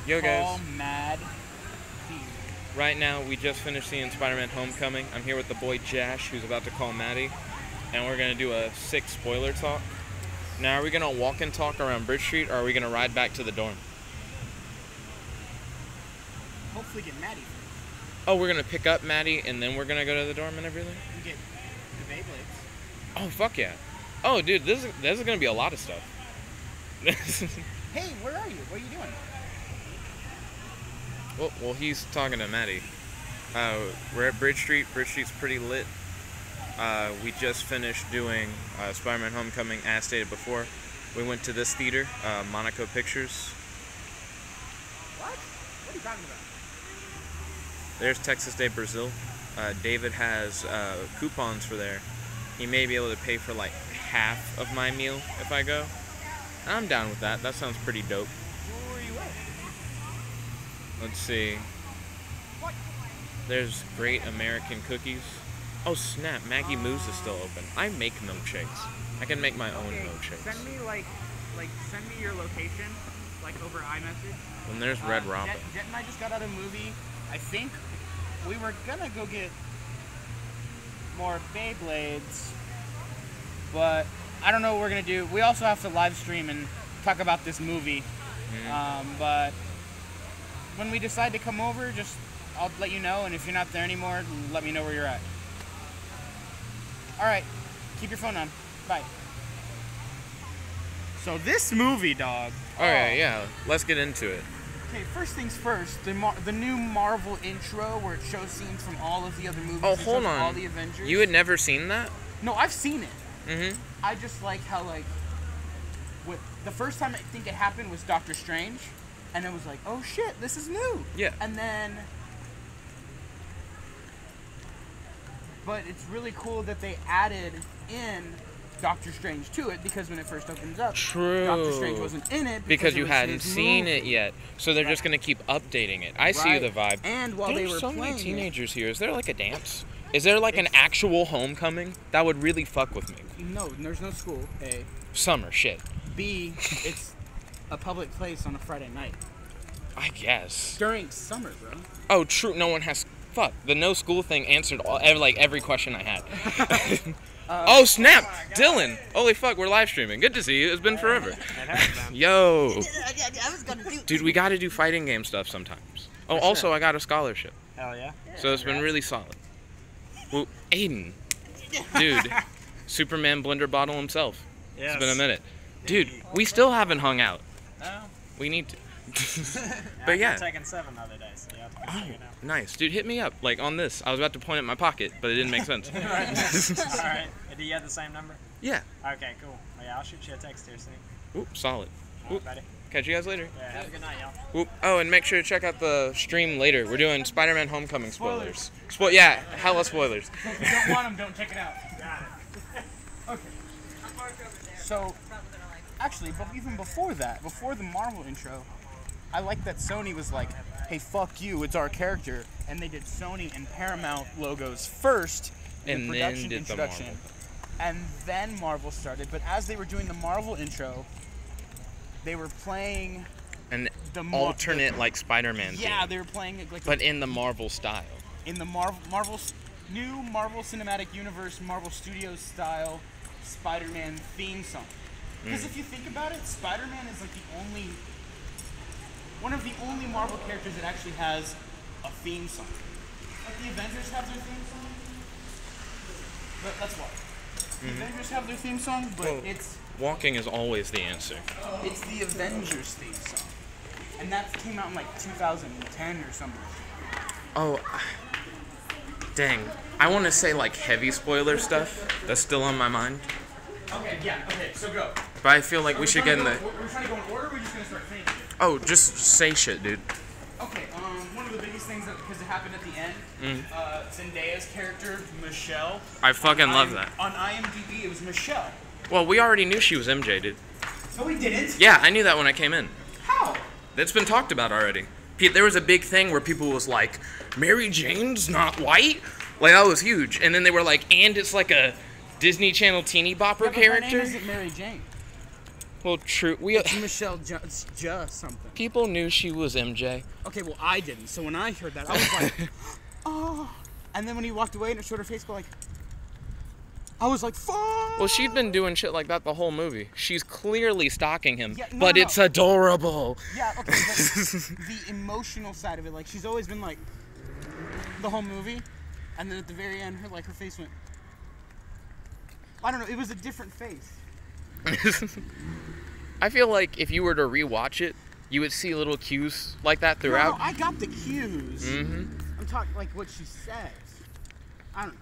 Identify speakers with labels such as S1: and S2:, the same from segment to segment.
S1: Yo guys.
S2: Call Mad.
S1: Right now, we just finished seeing Spider-Man Homecoming. I'm here with the boy Jash, who's about to call Maddie, and we're gonna do a 6 spoiler talk. Now, are we gonna walk and talk around Bridge Street, or are we gonna ride back to the dorm?
S2: Hopefully get Maddie first.
S1: Oh, we're gonna pick up Maddie, and then we're gonna go to the dorm and everything?
S2: And get the Beyblades.
S1: Oh, fuck yeah. Oh, dude, this is gonna be a lot of stuff.
S2: Hey, where are you? What are you doing?
S1: Well, he's talking to Maddie. We're at Bridge Street. Bridge Street's pretty lit. We just finished doing Spider-Man Homecoming, as stated before. We went to this theater, Monaco Pictures.
S2: What? What are you talking about?
S1: There's Texas Day Brazil. David has coupons for there. He may be able to pay for like half of my meal if I go. I'm down with that. That sounds pretty dope.
S2: Who are you with?
S1: Let's see.
S2: What?
S1: There's Great American Cookies. Oh snap, Maggie Moo's is still open. I make milkshakes. I can make my own milkshakes.
S2: Send me send me your location, like over iMessage.
S1: And there's Red Robin.
S2: Jet and I just got out of a movie. I think we were gonna go get more Beyblades, but I don't know what we're gonna do. We also have to live stream and talk about this movie. But when we decide to come over, I'll let you know, and if you're not there anymore, let me know where you're at. Alright, keep your phone on. Bye. So this movie, dog.
S1: Alright, yeah, let's get into it.
S2: Okay, first things first, the new Marvel intro where it shows scenes from all of the other movies.
S1: Oh, hold on.
S2: All the Avengers.
S1: You had never seen that?
S2: No, I've seen it.
S1: Mm-hmm.
S2: I just like how, the first time I think it happened was Doctor Strange, and it was like, oh shit, this is new.
S1: Yeah.
S2: And then, but it's really cool that they added in Doctor Strange to it, because when it first opens up,
S1: True.
S2: Doctor Strange wasn't in it
S1: because you
S2: it was
S1: hadn't
S2: his
S1: seen
S2: movie.
S1: it yet, so they're just gonna keep updating it. I see the vibe.
S2: And while
S1: There's
S2: they were
S1: so
S2: playing
S1: many teenagers here. Is there like a dance? Is there like an actual homecoming? That would really fuck with me.
S2: No, there's no school. A.
S1: Summer shit.
S2: B. It's a public place on a Friday night.
S1: I guess.
S2: During summer, bro.
S1: Oh, true. No one has. Fuck. The no school thing answered every question I had. Oh snap, Dylan! Holy fuck, we're live streaming. Good to see you. It's been forever. Yo.
S2: I was gonna do.
S1: Dude, we got to do fighting game stuff sometimes. Oh, also I got a scholarship.
S3: Hell yeah.
S1: So it's been really solid. Well, Aiden, dude, Superman blender bottle himself.
S3: Yes.
S1: It's been a minute. Dude, we still haven't hung out.
S3: No.
S1: We need to.
S3: But
S1: yeah.
S3: I Tekken 7 the other day, so you have to come check it out.
S1: Nice. Dude, hit me up, like on this. I was about to point at my pocket, but it didn't make sense.
S3: Alright. Do you have the same number?
S1: Yeah.
S3: Okay, cool. Well, yeah, I'll shoot you a text here soon.
S1: Oop, solid.
S3: Alright, buddy.
S1: Catch you guys later.
S3: Yeah, have a good night, y'all.
S1: Oop. Oh, and make sure to check out the stream later. We're doing Spider-Man Homecoming spoilers. Yeah, hella spoilers.
S2: So if you don't want them, don't check it out.
S3: Got it.
S2: Okay. So, actually, but even before that, before the Marvel intro, I like that Sony was like, hey, fuck you, it's our character. And they did Sony and Paramount logos first in
S1: And
S2: the
S1: then
S2: production
S1: did the
S2: introduction.
S1: Marvel.
S2: And then Marvel started. But as they were doing the Marvel intro, they were playing
S1: An
S2: the
S1: alternate, like, Spider-Man
S2: Yeah,
S1: theme.
S2: they were playing it like
S1: But in the Marvel style.
S2: in the Marvel's new Marvel Cinematic Universe, Marvel Studios style Spider-Man theme song. Because if you think about it, Spider-Man is like one of the only Marvel characters that actually has a theme song. Like the Avengers have their theme song, but that's why. The Avengers have their theme song, but
S1: Well,
S2: it's
S1: Walking is always the answer.
S2: the Avengers theme song, and that came out in like 2010 or something.
S1: Oh, dang. I want to say, like, heavy spoiler stuff. That's still on my mind.
S2: Okay, yeah, okay, so go.
S1: But I feel like we should get in the...
S2: We're trying to go in order, or we're just gonna start finishing it?
S1: Oh, just say shit, dude.
S2: Okay, one of the biggest things because it happened at the end, Zendaya's character, Michelle.
S1: I fucking love that.
S2: On IMDb, it was Michelle.
S1: Well, we already knew she was MJ, dude.
S2: No, we didn't.
S1: Yeah, I knew that when I came in.
S2: How?
S1: That's been talked about already. Pete, there was a big thing where people was like, Mary Jane's not white? Like, that was huge. And then they were like, and it's like a Disney Channel teeny bopper
S2: Yeah, but
S1: character?
S2: her name isn't Mary Jane.
S1: Well, true. We
S2: Michelle just something.
S1: people knew she was MJ.
S2: Okay, well I didn't. So when I heard that, I was like, oh. And then when he walked away and it showed her face go like, I was like, fuck.
S1: Well, she'd been doing shit like that the whole movie. She's clearly stalking him,
S2: Yeah, no,
S1: but
S2: no.
S1: it's adorable.
S2: Yeah, okay, but the emotional side of it, like she's always been like the whole movie, and then at the very end, her face went. I don't know. It was a different face.
S1: I feel like if you were to rewatch it, you would see little cues like that throughout.
S2: No, I got the cues.
S1: Mm-hmm.
S2: I'm talking like what she says. I don't know.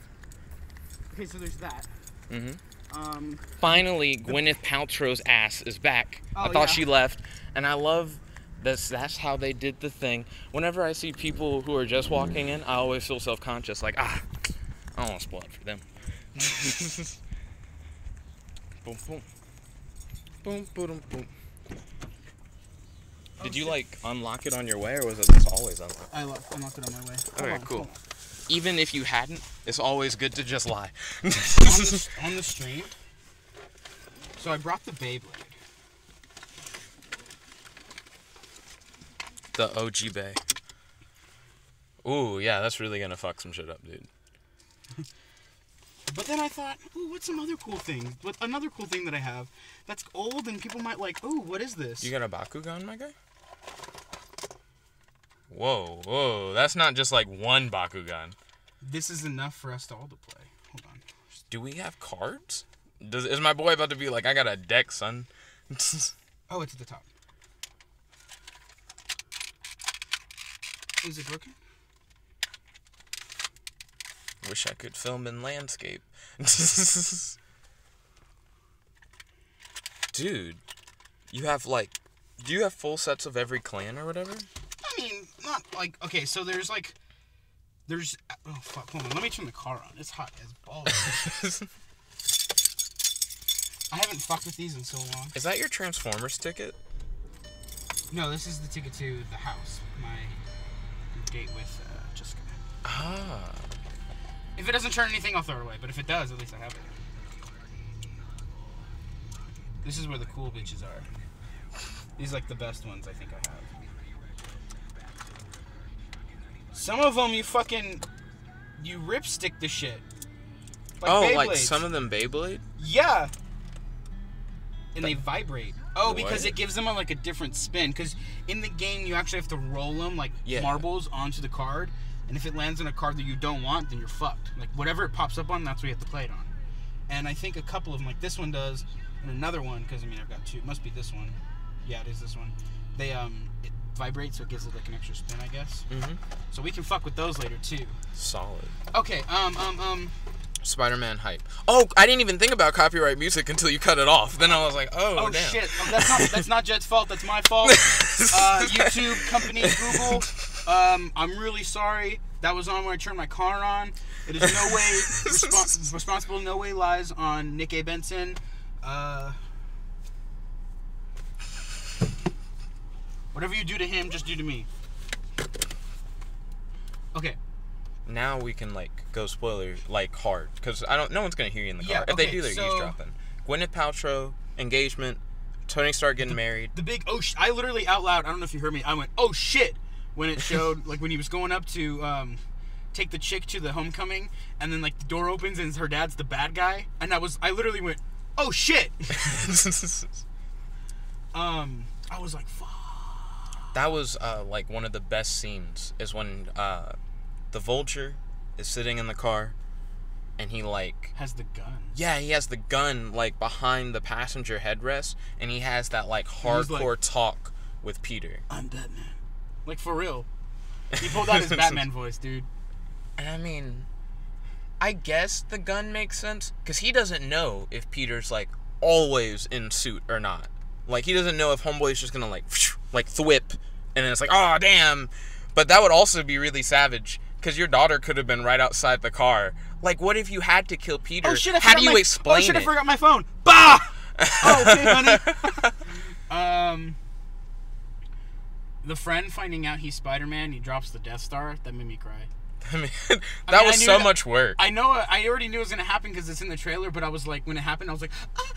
S2: Okay, so there's that.
S1: Mm-hmm. Finally, Gwyneth Paltrow's ass is back.
S2: Oh,
S1: I thought
S2: yeah.
S1: she left, and I love this. That's how they did the thing. Whenever I see people who are just walking in, I always feel self-conscious. Like, I don't want to spoil it for them. Boom, boom. Boom, boom, boom. Did you, unlock it on your way, or was it just always unlocked?
S2: I unlocked it on my way.
S1: Okay, cool. Even if you hadn't, it's always good to just lie.
S2: on the stream. So I brought the Beyblade.
S1: The OG Bay. Ooh, yeah, that's really gonna fuck some shit up, dude.
S2: But then I thought, ooh, what's some other cool thing? What another cool thing that I have that's old and people might like, ooh, what is this?
S1: You got a Bakugan, my guy? Whoa, that's not just one Bakugan.
S2: This is enough for us to all to play. Hold on.
S1: Do we have cards? Is my boy about to be like, I got a deck, son?
S2: Oh, it's at the top. Is it broken?
S1: Wish I could film in landscape. Dude, you have do you have full sets of every clan or whatever?
S2: I mean, not okay, so there's oh fuck, hold on, let me turn the car on. It's hot as balls. I haven't fucked with these in so long.
S1: Is that your Transformers ticket?
S2: No, this is the ticket to the house. My date with Jessica.
S1: Ah.
S2: If it doesn't turn anything, I'll throw it away. But if it does, at least I have it. This is where the cool bitches are. These are the best ones I think I have. Some of them you ripstick the shit.
S1: Like some of them Beyblade?
S2: Yeah. And they vibrate. Oh,
S1: What?
S2: because it gives them a different spin. Because in the game, you actually have to roll them marbles onto the card. And if it lands on a card that you don't want, then you're fucked. Whatever it pops up on, that's what you have to play it on. And I think a couple of them, this one does, and another one, because I've got two. It must be this one. Yeah, it is this one. They it vibrates, so it gives it an extra spin, I guess.
S1: Mm-hmm.
S2: So we can fuck with those later too.
S1: Solid.
S2: Okay.
S1: Spider-Man hype. Oh, I didn't even think about copyright music until you cut it off. Then I was like, oh damn.
S2: Shit. Oh, that's not Jet's fault. That's my fault. YouTube, company, Google. I'm really sorry. That was on when I turned my car on. It is no way responsible. No way lies on nickabenson. Whatever you do to him, just do to me. Okay.
S1: Now we can go spoiler hard, because no one's gonna hear you in the car.
S2: Yeah,
S1: If they
S2: okay,
S1: do, they're
S2: so-
S1: eavesdropping. Gwyneth Paltrow engagement, Tony Stark getting married.
S2: The big I literally out loud. I don't know if you heard me. I went, oh shit, when it showed when he was going up to take the chick to the homecoming, and then the door opens and her dad's the bad guy, and I literally went, oh shit. I was like, fuck.
S1: That was one of the best scenes is when the Vulture is sitting in the car, and he
S2: has the gun.
S1: Yeah, he has the gun behind the passenger headrest, and he has that hardcore talk with Peter.
S2: I'm Batman. For real. He pulled out his Batman voice, dude.
S1: And I mean, I guess the gun makes sense, because he doesn't know if Peter's always in suit or not. He doesn't know if Homeboy's just gonna thwip, and then it's oh damn. But that would also be really savage, because your daughter could have been right outside the car. What if you had to kill Peter?
S2: Oh shit!
S1: How do you explain
S2: it? Oh shit! I
S1: it?
S2: forgot my phone. Bah! Oh, okay, honey. The friend finding out he's Spider-Man, he drops the Death Star. That made me cry.
S1: I mean, that was so much work.
S2: I know. I already knew it was gonna happen because it's in the trailer. But I was when it happened, I was like, ah.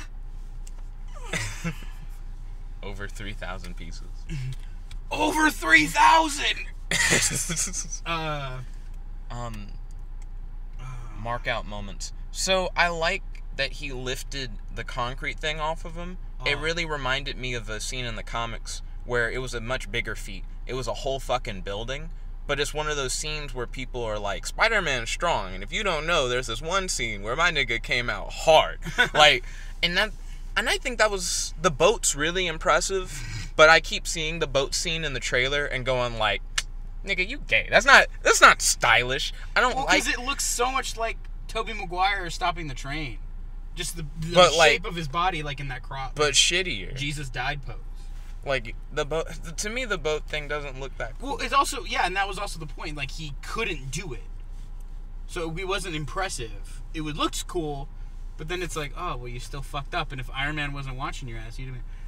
S1: over 3,000 pieces.
S2: Over 3,000.
S1: Mark out moments. So I like that he lifted the concrete thing off of him. It really reminded me of a scene in the comics where it was a much bigger feat. It was a whole fucking building. But it's one of those scenes where people are like, Spider-Man's strong. And if you don't know, there's this one scene where my nigga came out hard. Like, and I think that was, the boat's really impressive. But I keep seeing the boat scene in the trailer and going like, nigga, you gay. That's not stylish. I don't like.
S2: Because it looks so much like Tobey Maguire stopping the train. Just the shape of his body, like in that crop.
S1: But shittier.
S2: Jesus died pose.
S1: Like, the boat, to me, the boat thing doesn't look that cool.
S2: Well, it's also, yeah, and that was also the point. Like, he couldn't do it. So it wasn't impressive. It looked cool, but then it's like, oh, well, you still fucked up. And if Iron Man wasn't watching your ass,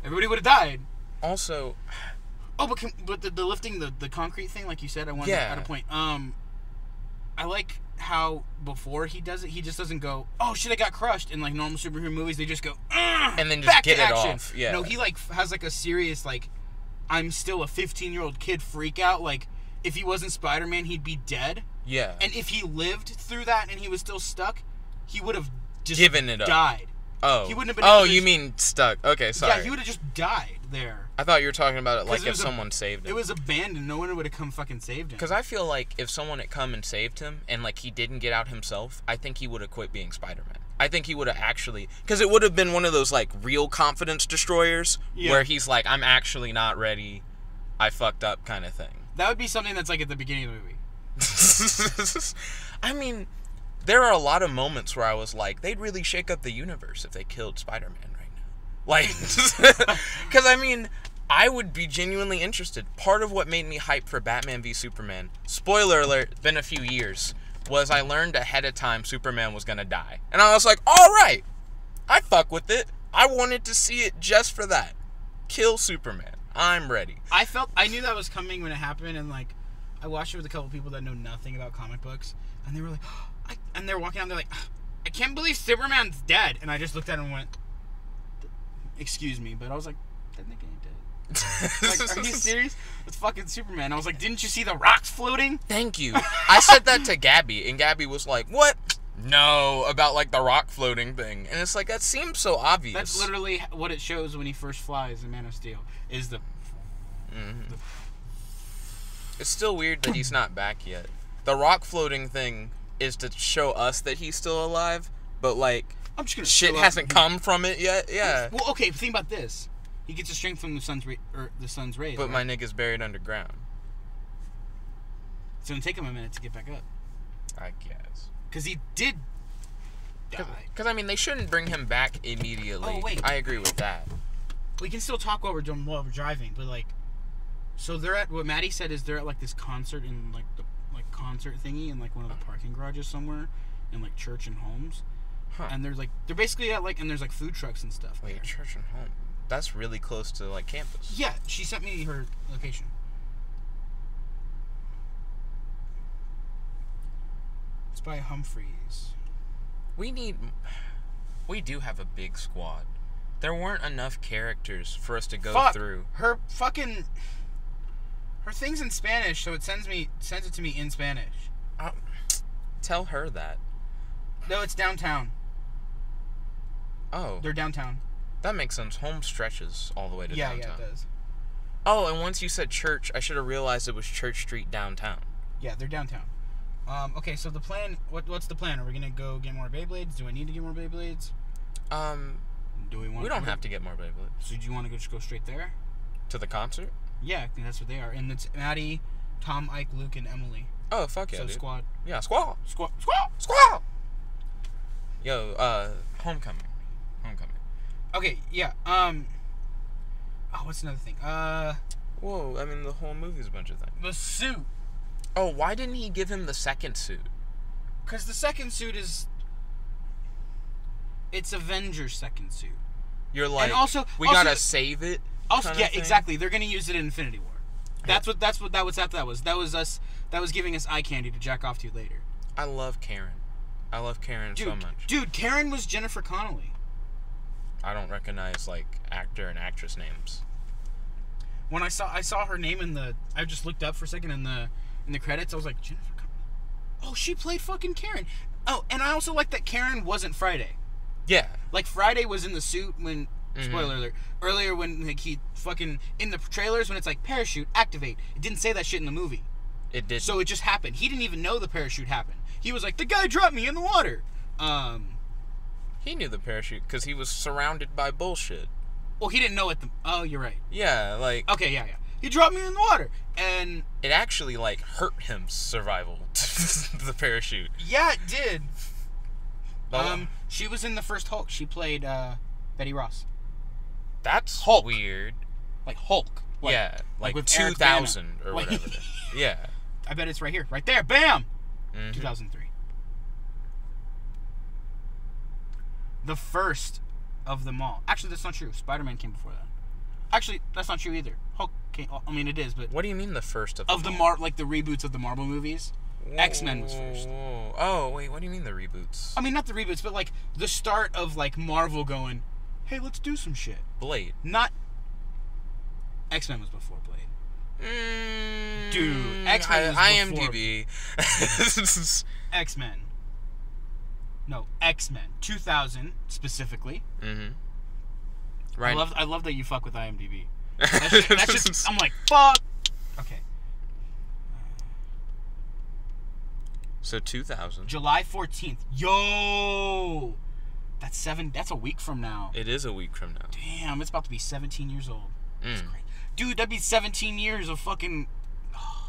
S2: everybody would have died.
S1: Also...
S2: Oh, but the lifting the concrete thing, like you said, I wanted to add a point. I like how before he does it, he just doesn't go, oh shit, I got crushed. In like normal superhero movies, they just go,
S1: and then just get it off. Yeah.
S2: No, he like has like a serious like, I'm still a 15-year-old kid freak out. Like if he wasn't Spider-Man, he'd be dead.
S1: Yeah.
S2: And if he lived through that and he was still stuck, he would have just
S1: given it
S2: died.
S1: Oh.
S2: He wouldn't have been.
S1: Oh, you mean stuck? Okay, sorry.
S2: Yeah, he would have just died there.
S1: I thought you were talking about it like if someone saved him.
S2: It was abandoned. No one would have come fucking saved him.
S1: Because I feel like if someone had come and saved him and like he didn't get out himself, I think he would have quit being Spider-Man. I think he would have actually... Because it would have been one of those like real confidence destroyers where he's like, I'm actually not ready. I fucked up kind of thing.
S2: That would be something that's like at the beginning of the movie.
S1: I mean, there are a lot of moments where I was like, they'd really shake up the universe if they killed Spider-Man right now. Like, because I mean... I would be genuinely interested. Part of what made me hype for Batman v Superman, spoiler alert, it's been a few years, was I learned ahead of time Superman was gonna die. And I was like, alright, I fuck with it. I wanted to see it just for that. Kill Superman. I'm ready.
S2: I knew that was coming when it happened, and like, I watched it with a couple people that know nothing about comic books, and they were like, and they're walking out, and they're like, I can't believe Superman's dead. And I just looked at him and went, excuse me, but I was like, that nigga ain't dead. Like, are you serious? It's fucking Superman. I was like, didn't you see the rocks floating?
S1: Thank you. I said that to Gabby, and Gabby was like, what? No, about like the rock floating thing. And it's like, that seems so obvious.
S2: That's literally what it shows when he first flies in Man of Steel, is the...
S1: It's still weird that he's not back yet. The rock floating thing is to show us that he's still alive, but like,
S2: I'm just gonna
S1: shit hasn't come from it yet. Yeah.
S2: Well, okay, think about this. He gets his strength from the sun's rays.
S1: But my nigga's buried underground.
S2: It's gonna take him a minute to get back up.
S1: I guess.
S2: Because he did die.
S1: Because, I mean, they shouldn't bring him back immediately.
S2: Oh, wait.
S1: I agree with that.
S2: We can still talk while we're driving, but like, so they're at, what Maddie said is they're at like this concert in like the concert thingy in like one of the parking garages somewhere in like Church and Holmes.
S1: Huh.
S2: And they're basically at like, and there's like food trucks and stuff.
S1: Wait,
S2: there.
S1: Church and Holmes. That's really close to like campus.
S2: Yeah, she sent me her location. It's by Humphreys.
S1: We do have a big squad. There weren't enough characters for us to go through.
S2: Her thing's in Spanish, so it sends it to me in Spanish.
S1: Tell her that.
S2: No, it's downtown.
S1: Oh.
S2: They're downtown.
S1: That makes sense. Home stretches all the way to downtown.
S2: Yeah, it does.
S1: Oh, and once you said church, I should have realized it was Church Street downtown.
S2: Yeah, they're downtown. Okay, so the plan, what's the plan? Are we going to go get more Beyblades? Do I need to get more Beyblades? Do we want?
S1: We don't have to get more Beyblades.
S2: So do you want to just go straight there?
S1: To the concert?
S2: Yeah, I think that's what they are. And it's Maddie, Tom, Ike, Luke, and Emily.
S1: Oh, fuck yeah,
S2: so
S1: dude.
S2: squad.
S1: Yeah, squad.
S2: Squad.
S1: Yo, Homecoming.
S2: Okay, yeah. Oh, what's another thing?
S1: Whoa, I mean, the whole movie's a bunch of things.
S2: The suit.
S1: Oh, why didn't he give him the second suit?
S2: Because the second suit is... It's Avengers' second suit.
S1: You're like,
S2: and also,
S1: we gotta save it?
S2: Also, yeah, exactly. They're gonna use it in Infinity War. That was. That was giving us eye candy to jack off to later.
S1: I love Karen. I love Karen so much.
S2: Dude, Karen was Jennifer Connelly.
S1: I don't recognize, like, actor and actress names.
S2: When I saw her name in the, I just looked up for a second in the credits. I was like, Jennifer. Oh, she played fucking Karen. Oh, and I also like that Karen wasn't Friday.
S1: Yeah.
S2: Like Friday was in the suit when. Spoiler alert. Earlier when like he fucking in the trailers when it's like parachute activate. It didn't say that shit in the movie.
S1: It did.
S2: So it just happened. He didn't even know the parachute happened. He was like, the guy dropped me in the water.
S1: He knew the parachute because he was surrounded by bullshit.
S2: Well, he didn't know it. Oh, you're right.
S1: Yeah, like.
S2: Okay, yeah. He dropped me in the water, and
S1: it actually like hurt him survival. The parachute.
S2: Yeah, it did.
S1: Oh.
S2: She was in the first Hulk. She played Betty Ross.
S1: That's
S2: Hulk.
S1: Weird.
S2: Like Hulk. Like,
S1: yeah, like
S2: with
S1: 2000 or whatever. Yeah.
S2: I bet it's right here. Right there. Bam! 2003. The first of them all. Actually, that's not true. Spider-Man came before that. Actually, that's not true either. Hulk came... I mean, it is, but...
S1: What do you mean the first of them
S2: like the reboots of the Marvel movies? Whoa. X-Men was first.
S1: Oh, wait, what do you mean the reboots?
S2: I mean, not the reboots, but like the start of like Marvel going, hey, let's do some shit.
S1: Blade.
S2: Not... X-Men was before Blade. Dude, X-Men was
S1: IMDb.
S2: X-Men. No, X-Men. 2000, specifically. Right. I love that you fuck with IMDb. That's just... I'm like, fuck! Okay.
S1: So 2000.
S2: July 14th. Yo! That's a week from now.
S1: It is a week from now.
S2: Damn, it's about to be 17 years old. That's great. Dude, that'd be 17 years of fucking...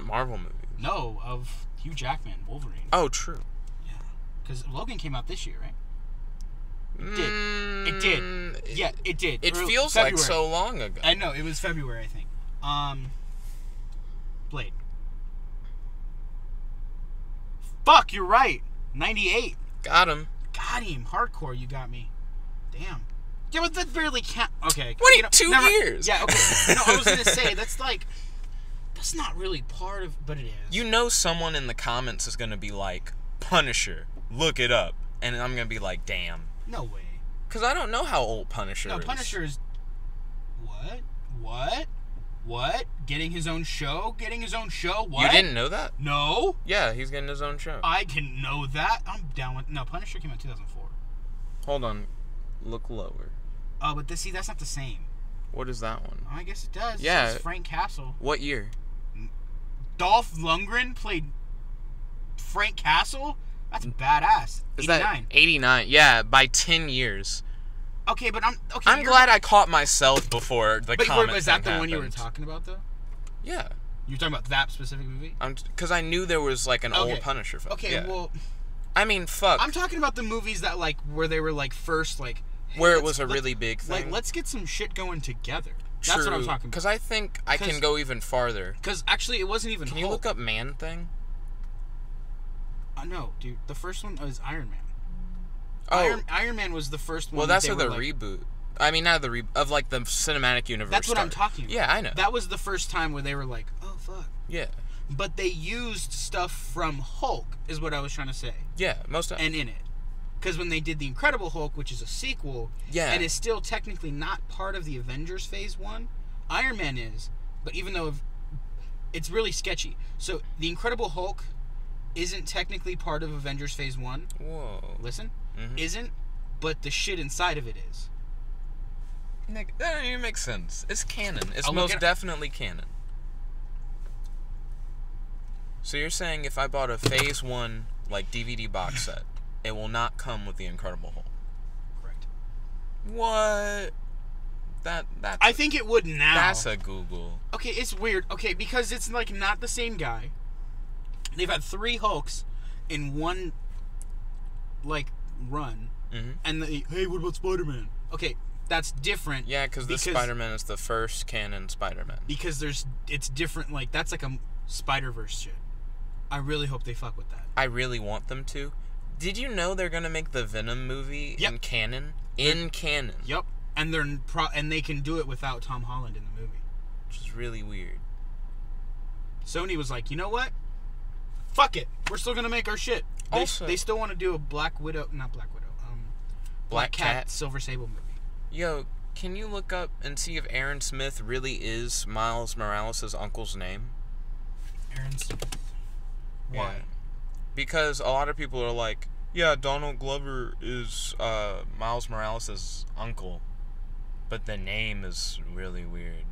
S1: Marvel movies.
S2: No, of Hugh Jackman, Wolverine.
S1: Oh, true.
S2: Yeah. Because Logan came out this year, right? It did. Yeah, it did.
S1: It feels February. Like so long ago.
S2: I know, it was February, I think. Blade. Fuck, you're right. 98.
S1: Got him.
S2: Got him. Hardcore, you got me. Damn. Yeah, but that barely count. Okay.
S1: What, 2 years?
S2: Yeah, okay. No, I was going to say, that's not really part of, but it is.
S1: You know someone in the comments is going to be like, Punisher, look it up. And I'm going to be like, damn.
S2: No way.
S1: Because I don't know how old Punisher is.
S2: No, Punisher is... What? Getting his own show? What?
S1: You didn't know that?
S2: No.
S1: Yeah, he's getting his own show.
S2: I didn't know that. I'm down with... No, Punisher came out in 2004.
S1: Hold on. Look lower.
S2: Oh, but that's not the same.
S1: What is that one?
S2: I guess it does.
S1: Yeah.
S2: It's Frank Castle.
S1: What year?
S2: Dolph Lundgren played Frank Castle? That's badass. 89.
S1: Is that 89? Yeah, by 10 years.
S2: Okay, but I'm
S1: glad I caught myself before the comment.
S2: But was that the one you were talking about, though?
S1: Yeah.
S2: You were talking about that specific movie?
S1: Because I knew there was like an old Punisher film.
S2: Okay, yeah. Well...
S1: I mean, fuck.
S2: I'm talking about the movies that like where they were like first like... Hey,
S1: where it was a really big thing.
S2: Like, let's get some shit going together.
S1: True.
S2: That's what I'm talking about.
S1: Because I think I can go even farther.
S2: Because actually, it wasn't even
S1: Can you look up Man-Thing?
S2: No, dude. The first one was Iron Man.
S1: Oh.
S2: Iron Man was the first one.
S1: Well, that's of the reboot. I mean, not the of like the cinematic universe.
S2: That's what I'm talking about.
S1: Yeah, I know.
S2: That was the first time where they were like, oh, fuck.
S1: Yeah.
S2: But they used stuff from Hulk, is what I was trying to say.
S1: Yeah, most of it.
S2: And in it. Because when they did The Incredible Hulk, which is a sequel, and is still technically not part of the Avengers Phase 1, Iron Man is, but even though it's really sketchy. So, The Incredible Hulk isn't technically part of Avengers Phase 1.
S1: Whoa.
S2: Listen. Isn't, but the shit inside of it is.
S1: Nick, that even makes sense. It's canon. It's most definitely canon. So you're saying if I bought a Phase 1, like, DVD box set, it will not come with the Incredible Hulk?
S2: Correct.
S1: What? That's
S2: I think it would now.
S1: That's a Google.
S2: Okay, it's weird. Okay, because it's, like, not the same guy. They've had 3 Hulks in one, like, run. And hey, what about Spider-Man? Okay, that's different.
S1: Yeah, because this Spider-Man is the first canon Spider-Man.
S2: Because it's different, like, that's like a Spider-Verse shit. I really hope they fuck with that.
S1: I really want them to. Did you know they're gonna make the Venom movie in canon? In canon.
S2: Yep. And they can do it without Tom Holland in the movie.
S1: Which is really weird.
S2: Sony was like, you know what? Fuck it. We're still gonna make our shit. They still want to do a Black Cat Silver Sable movie.
S1: Yo, Can you look up and see if Aaron Smith really is Miles Morales' uncle's name?
S2: Aaron Smith. Why?
S1: Yeah. Because a lot of people are like, yeah, Donald Glover is Miles Morales' uncle. But the name is really weird.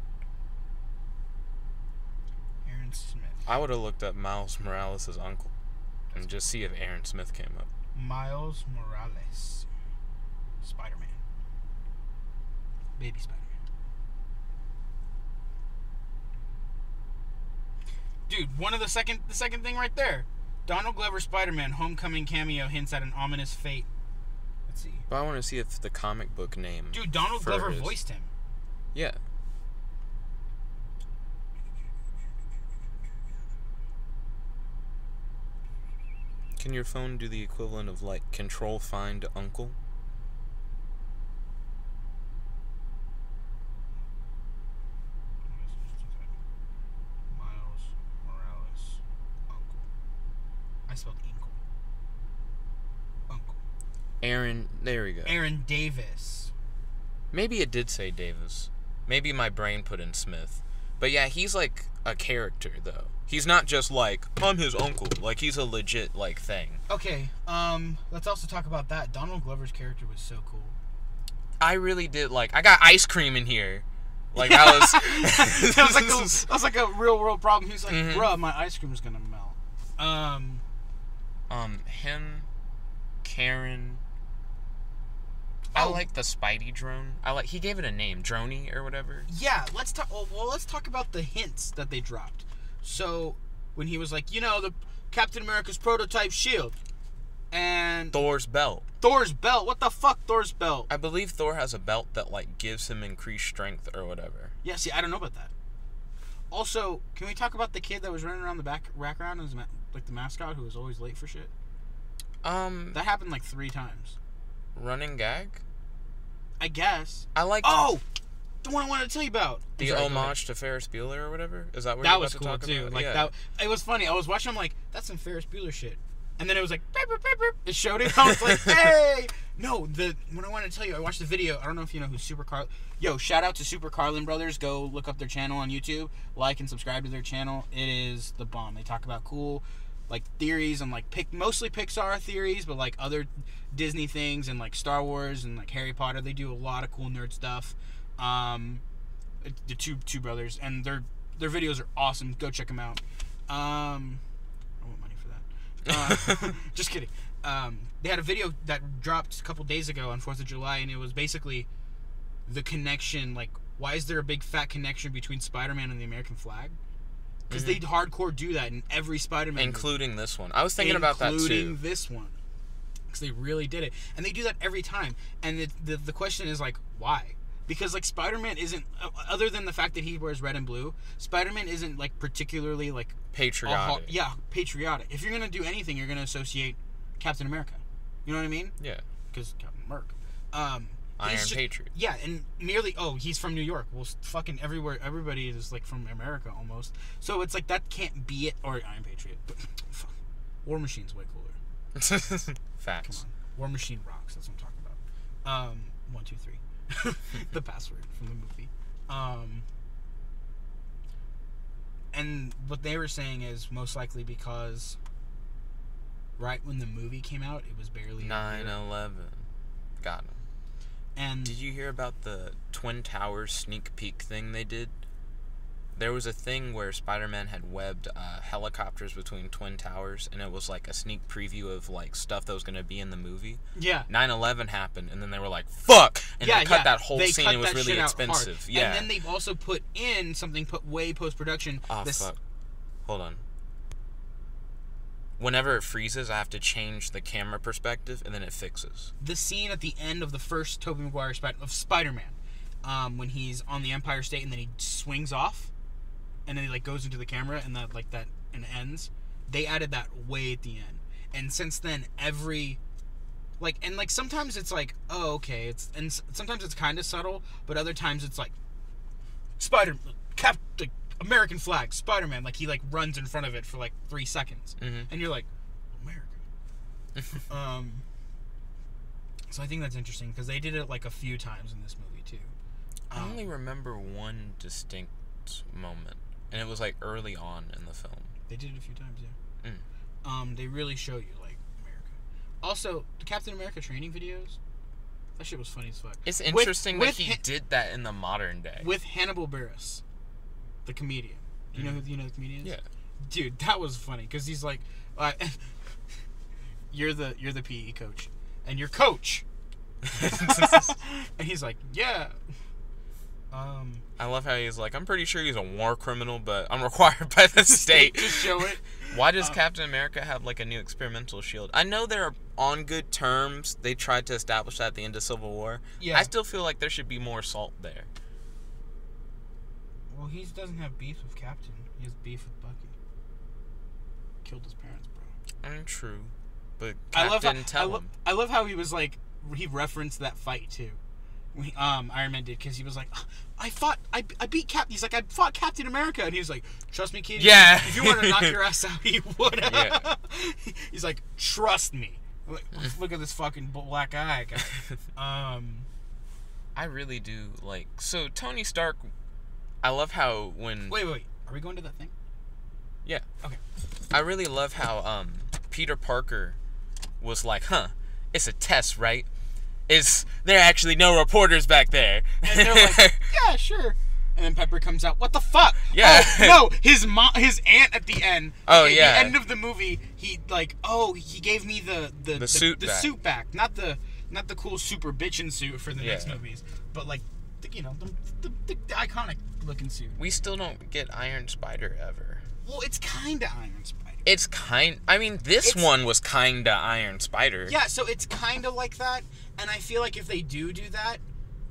S2: Aaron Smith.
S1: I would have looked up Miles Morales' uncle and just see if Aaron Smith came up.
S2: Miles Morales. Spider-Man. Baby Spider-Man. Dude, the second thing right there. Donald Glover Spider-Man Homecoming cameo hints at an ominous fate. Let's see.
S1: But I want to see if the comic book name.
S2: Dude, Donald Glover voiced him.
S1: Yeah. Can your phone do the equivalent of like Control Find Uncle?
S2: Miles Morales uncle. I spelled inkle. Uncle.
S1: Aaron, there we go.
S2: Aaron Davis.
S1: Maybe it did say Davis. Maybe my brain put in Smith. But yeah, he's like a character though. He's not just like, I'm his uncle. Like, he's a legit, like, thing.
S2: Okay, let's also talk about that. Donald Glover's character was so cool.
S1: I really did, like, I got ice cream in here. Like, that was...
S2: that was like a real world problem. He's like, bruh, my ice cream's gonna melt.
S1: Him, Karen... I like the Spidey drone. He gave it a name, Droney or whatever.
S2: Yeah, let's talk about the hints that they dropped. So, when he was like, the Captain America's prototype shield. And...
S1: Thor's belt.
S2: Thor's belt? What the fuck, Thor's belt?
S1: I believe Thor has a belt that, like, gives him increased strength or whatever.
S2: Yeah, see, I don't know about that. Also, can we talk about the kid that was running around the background as, like, the mascot who was always late for shit? That happened, like, 3 times.
S1: Running gag?
S2: I guess.
S1: I like...
S2: Oh! The one I wanted to tell you about.
S1: The homage to Ferris Bueller or whatever? Is that what
S2: that
S1: you're
S2: was
S1: about
S2: cool
S1: to talk
S2: too.
S1: about?
S2: Like
S1: yeah.
S2: that, it was funny. I was watching. I'm like, that's some Ferris Bueller shit. And then it was like, beep, beep, beep, beep. It showed it. I was like, hey, no. What I wanted to tell you, I watched the video. I don't know if you know who Super Carlin. Yo, shout out to Super Carlin Brothers. Go look up their channel on YouTube. Like and subscribe to their channel. It is the bomb. They talk about cool, like, theories and like mostly Pixar theories, but like other Disney things and like Star Wars and like Harry Potter. They do a lot of cool nerd stuff. The two brothers, and their videos are awesome. Go check them out. I want money for that. Just kidding. They had a video that dropped a couple days ago on 4th of July, and it was basically the connection. Like, why is there a big fat connection between Spider-Man and the American flag? Because they hardcore do that in every Spider-Man
S1: including movie. This one. I was thinking about that too.
S2: Including this one. Because they really did it. And they do that every time. And the question is, like, why? Because, like, Spider-Man isn't, other than the fact that he wears red and blue, Spider-Man isn't, like, particularly, like...
S1: patriotic.
S2: Patriotic. If you're going to do anything, you're going to associate Captain America. You know what I mean?
S1: Yeah.
S2: Because Captain America.
S1: Iron Patriot.
S2: Yeah, and merely, he's from New York. Well, fucking everywhere, everybody is, like, from America, almost. So it's like, that can't be it. Or Iron Patriot. But, fuck. War Machine's way cooler.
S1: Facts.
S2: Come on. War Machine rocks. That's what I'm talking about. 1, 2, 3. The password from the movie. And what they were saying is most likely because right when the movie came out, it was barely
S1: 9/11. Got him.
S2: And
S1: did you hear about the Twin Towers sneak peek thing they did? There was a thing where Spider-Man had webbed helicopters between Twin Towers, and it was like a sneak preview of like stuff that was going to be in the movie.
S2: Yeah.
S1: 9/11 happened, and then they were like, "Fuck!" And they cut that whole scene. It was really expensive. Yeah.
S2: And then they've also put in something way post-production.
S1: Oh, fuck. Hold on. Whenever it freezes, I have to change the camera perspective, and then it fixes.
S2: The scene at the end of the first Tobey Maguire Spider-Man, when he's on the Empire State and then he swings off, and then he like goes into the camera and and ends. They added that way at the end, and since then sometimes it's like, oh, okay, sometimes it's kind of subtle, but other times it's like American flag, Spider-Man, like he like runs in front of it for like 3 seconds, and you're like, America. So I think that's interesting because they did it like a few times in this movie too.
S1: I only remember one distinct moment, and it was like early on in the film.
S2: They did it a few times, yeah. They really show you like America. Also, the Captain America training videos. That shit was funny as fuck.
S1: It's interesting that he did that in the modern day
S2: with Hannibal Buress, the comedian. Do you know who the comedian is?
S1: Yeah.
S2: Dude, that was funny because he's like, "You're the PE coach, and your coach," and he's like, "Yeah."
S1: I love how he's like, I'm pretty sure he's a war criminal, but I'm required by the state
S2: to show it.
S1: Why does Captain America have like a new experimental shield? I know they're on good terms. They tried to establish that at the end of Civil War.
S2: Yeah.
S1: I still feel like there should be more salt there.
S2: Well, he doesn't have beef with Captain. He has beef with Bucky. Killed his parents, bro.
S1: True, but Cap didn't tell him.
S2: I love how he was like, he referenced that fight too. Iron Man did, because he was like, I beat Cap. He's like, I fought Captain America, and he was like, trust me, kid.
S1: Yeah.
S2: If you wanted to knock your ass out, he would.
S1: Yeah.
S2: He's like, trust me. Look at this fucking black eye guy.
S1: I really do like. So Tony Stark. I love how when.
S2: Wait. Are we going to that thing?
S1: Yeah.
S2: Okay.
S1: I really love how Peter Parker was like, it's a test, right? There are actually no reporters back there.
S2: And they're like, yeah, sure. And then Pepper comes out, what the fuck?
S1: Yeah.
S2: Oh, no, his aunt at the end.
S1: Oh,
S2: at
S1: yeah.
S2: the end of the movie, he gave me the suit back. Not the cool super bitchin' suit for the next movies, but like, the iconic looking suit.
S1: We still don't get Iron Spider ever.
S2: Well, it's kind of Iron Spider.
S1: This one was kind of Iron Spider.
S2: Yeah, so it's kind of like that. And I feel like if they do that,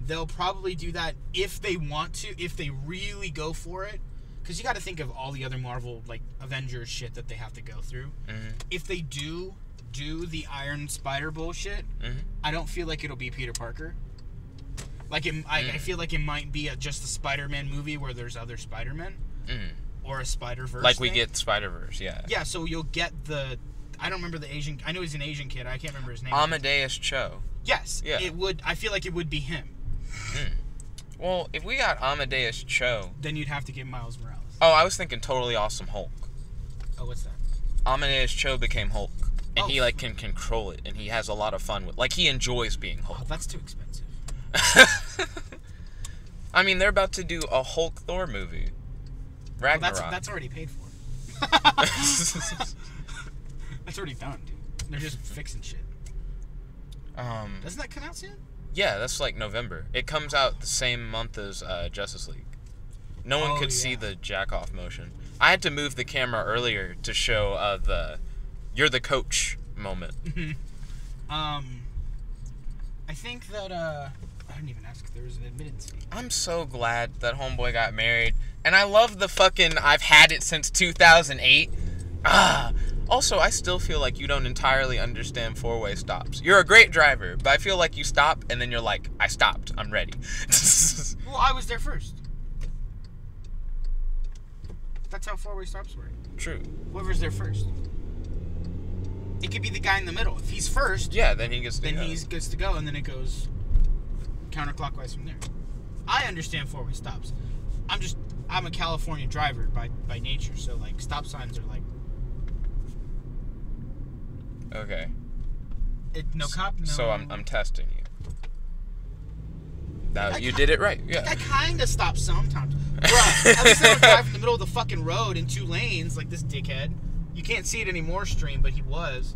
S2: they'll probably do that if they want to, if they really go for it. Because you got to think of all the other Marvel, like, Avengers shit that they have to go through. Mm-hmm. If they do the Iron Spider bullshit, I don't feel like it'll be Peter Parker. Like, I feel like it might be just a Spider-Man movie where there's other Spider-Men. Or a Spider-Verse
S1: Like
S2: thing.
S1: we get Spider-Verse, yeah.
S2: Yeah, so you'll get I don't remember the Asian... I know he's an Asian kid. I can't remember his name.
S1: Amadeus Cho.
S2: Yes.
S1: Yeah.
S2: I feel like it would be him.
S1: Well, if we got Amadeus Cho...
S2: Then you'd have to get Miles Morales.
S1: Oh, I was thinking Totally Awesome Hulk.
S2: Oh, what's that?
S1: Amadeus Cho became Hulk. And he, like, can control it. And he has a lot of fun with... Like, he enjoys being Hulk.
S2: Oh, that's too expensive.
S1: I mean, they're about to do a Hulk Thor movie. Ragnarok.
S2: Well, that's already paid for. That's already done, dude. They're just fixing shit. Doesn't that come out soon?
S1: Yeah, that's like November. It comes out the same month as Justice League. No one could see the jack-off motion. I had to move the camera earlier to show the "you're the coach" moment.
S2: I think that I didn't even ask if there was an admittance fee.
S1: I'm so glad that homeboy got married, and I love the fucking I've had it since 2008. Also, I still feel like you don't entirely understand four-way stops. You're a great driver, but I feel like you stop, and then you're like, I stopped, I'm ready.
S2: Well, I was there first. That's how four-way stops work.
S1: True.
S2: Whoever's there first. It could be the guy in the middle. If he's first,
S1: yeah, then he gets to go.
S2: Then he gets to go, and then it goes counterclockwise from there. I understand four-way stops. I'm a California driver by nature, so like stop signs are like.
S1: Okay.
S2: No cop. No.
S1: So I'm testing you. Now you did it right. Yeah.
S2: I kind of stop sometimes. Bruh, at least I don't drive in the middle of the fucking road in two lanes like this dickhead. You can't see it anymore, stream, but he was.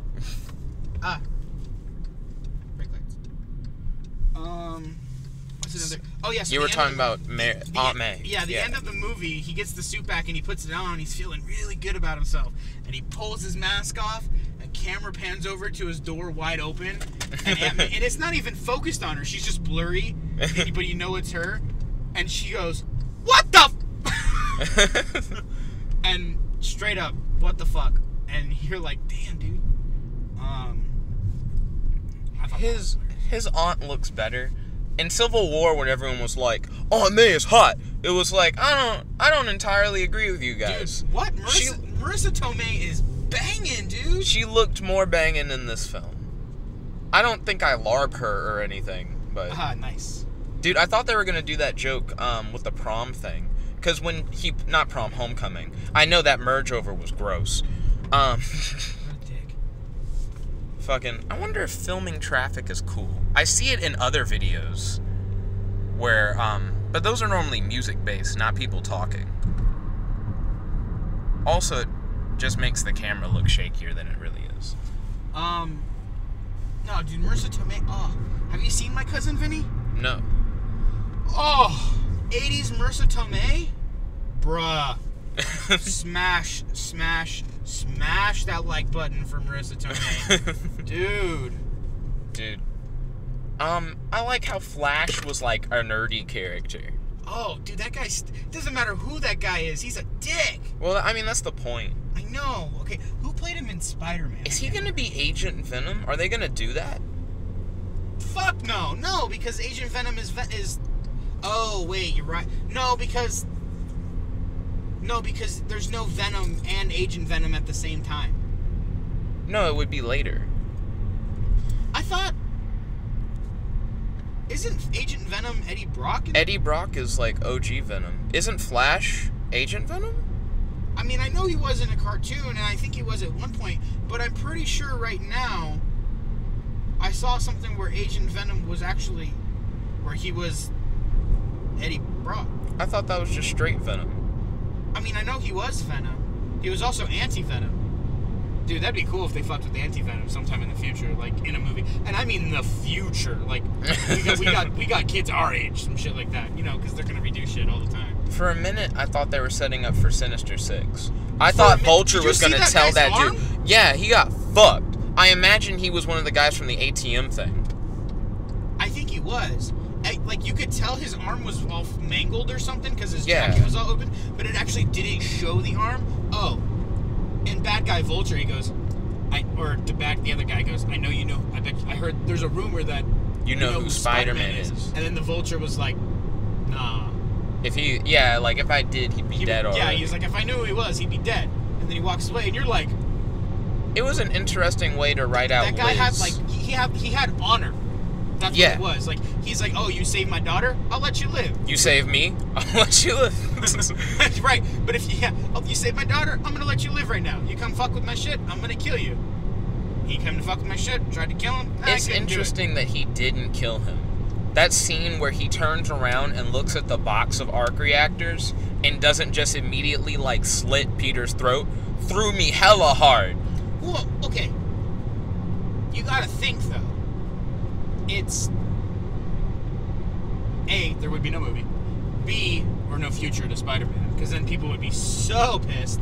S2: Brake lights. What's another? Oh yeah. So
S1: you were talking about Aunt May.
S2: Yeah, the end of the movie, he gets the suit back and he puts it on. He's feeling really good about himself, and he pulls his mask off. And camera pans over to his door wide open, and it's not even focused on her. She's just blurry, but you know it's her. And she goes, "What the?" And straight up, "What the fuck?" And you're like, "Damn, dude."
S1: His aunt looks better. In Civil War, when everyone was like, "Aunt May is hot," it was like, I don't entirely agree with you guys.
S2: Dude, what? Marissa Tomei is banging, dude.
S1: She looked more banging in this film. I don't think I larb her or anything, but
S2: nice.
S1: Dude, I thought they were gonna do that joke with the prom thing. Because when not prom, homecoming. I know that merge over was gross.
S2: What a dick.
S1: Fucking, I wonder if filming traffic is cool. I see it in other videos where, but those are normally music-based, not people talking. Also, it just makes the camera look shakier than it really is.
S2: No, dude, Marissa Tomei. Oh, have you seen My Cousin Vinny?
S1: No.
S2: Oh, 80s Marissa Tomei? Bruh. Smash that like button for Marissa Tomei. Dude.
S1: I like how Flash was like a nerdy character.
S2: Oh, dude, that guy, doesn't matter who that guy is, he's a dick.
S1: Well, I mean, that's the point.
S2: I know. Okay, who played him in Spider-Man?
S1: Is he gonna be Agent Venom? Are they gonna do that?
S2: Fuck no. No, because Agent Venom is... Oh, wait, you're right. No, because there's no Venom and Agent Venom at the same time.
S1: No, it would be later.
S2: I thought... Isn't Agent Venom Eddie Brock?
S1: Eddie Brock is like OG Venom. Isn't Flash Agent Venom?
S2: I mean, I know he was in a cartoon, and I think he was at one point, but I'm pretty sure right now I saw something where Agent Venom was actually... where he was Eddie Brock.
S1: I thought that was just straight Venom.
S2: I mean, I know he was Venom. He was also Anti-Venom. Dude, that'd be cool if they fucked with Anti-Venom sometime in the future, like in a movie. And I mean the future. Like, we got kids our age, some shit like that, you know, because they're gonna redo shit all the time.
S1: For a minute, I thought they were setting up for Sinister Six. I thought Vulture was gonna tell that dude. Yeah, he got fucked. I imagine he was one of the guys from the ATM thing.
S2: I think he was. Like, you could tell his arm was all mangled or something because his jacket was all open, but it actually didn't show the arm. Oh, and bad guy Vulture, he goes, the other guy goes, I know you know, I heard there's a rumor that
S1: you know who Spider-Man is.
S2: And then the Vulture was like, nah.
S1: If I did, he'd be dead already.
S2: Yeah, he was like, if I knew who he was, he'd be dead. And then he walks away, and you're like...
S1: It was an interesting way to write out
S2: That guy had, like, he had honor. That's what it was. Like, he's like, oh, you saved my daughter? I'll let you live.
S1: You saved me? I'll let you live.
S2: Right, but if you saved my daughter, I'm gonna let you live right now. You come fuck with my shit, I'm gonna kill you. He came to fuck with my shit, tried to kill him.
S1: It's interesting that he didn't kill him. That scene where he turns around and looks at the box of arc reactors and doesn't just immediately, like, slit Peter's throat threw me hella hard.
S2: Well, okay. You gotta think, though. It's... A, there would be no movie. B, or no future to Spider-Man. Because then people would be so pissed.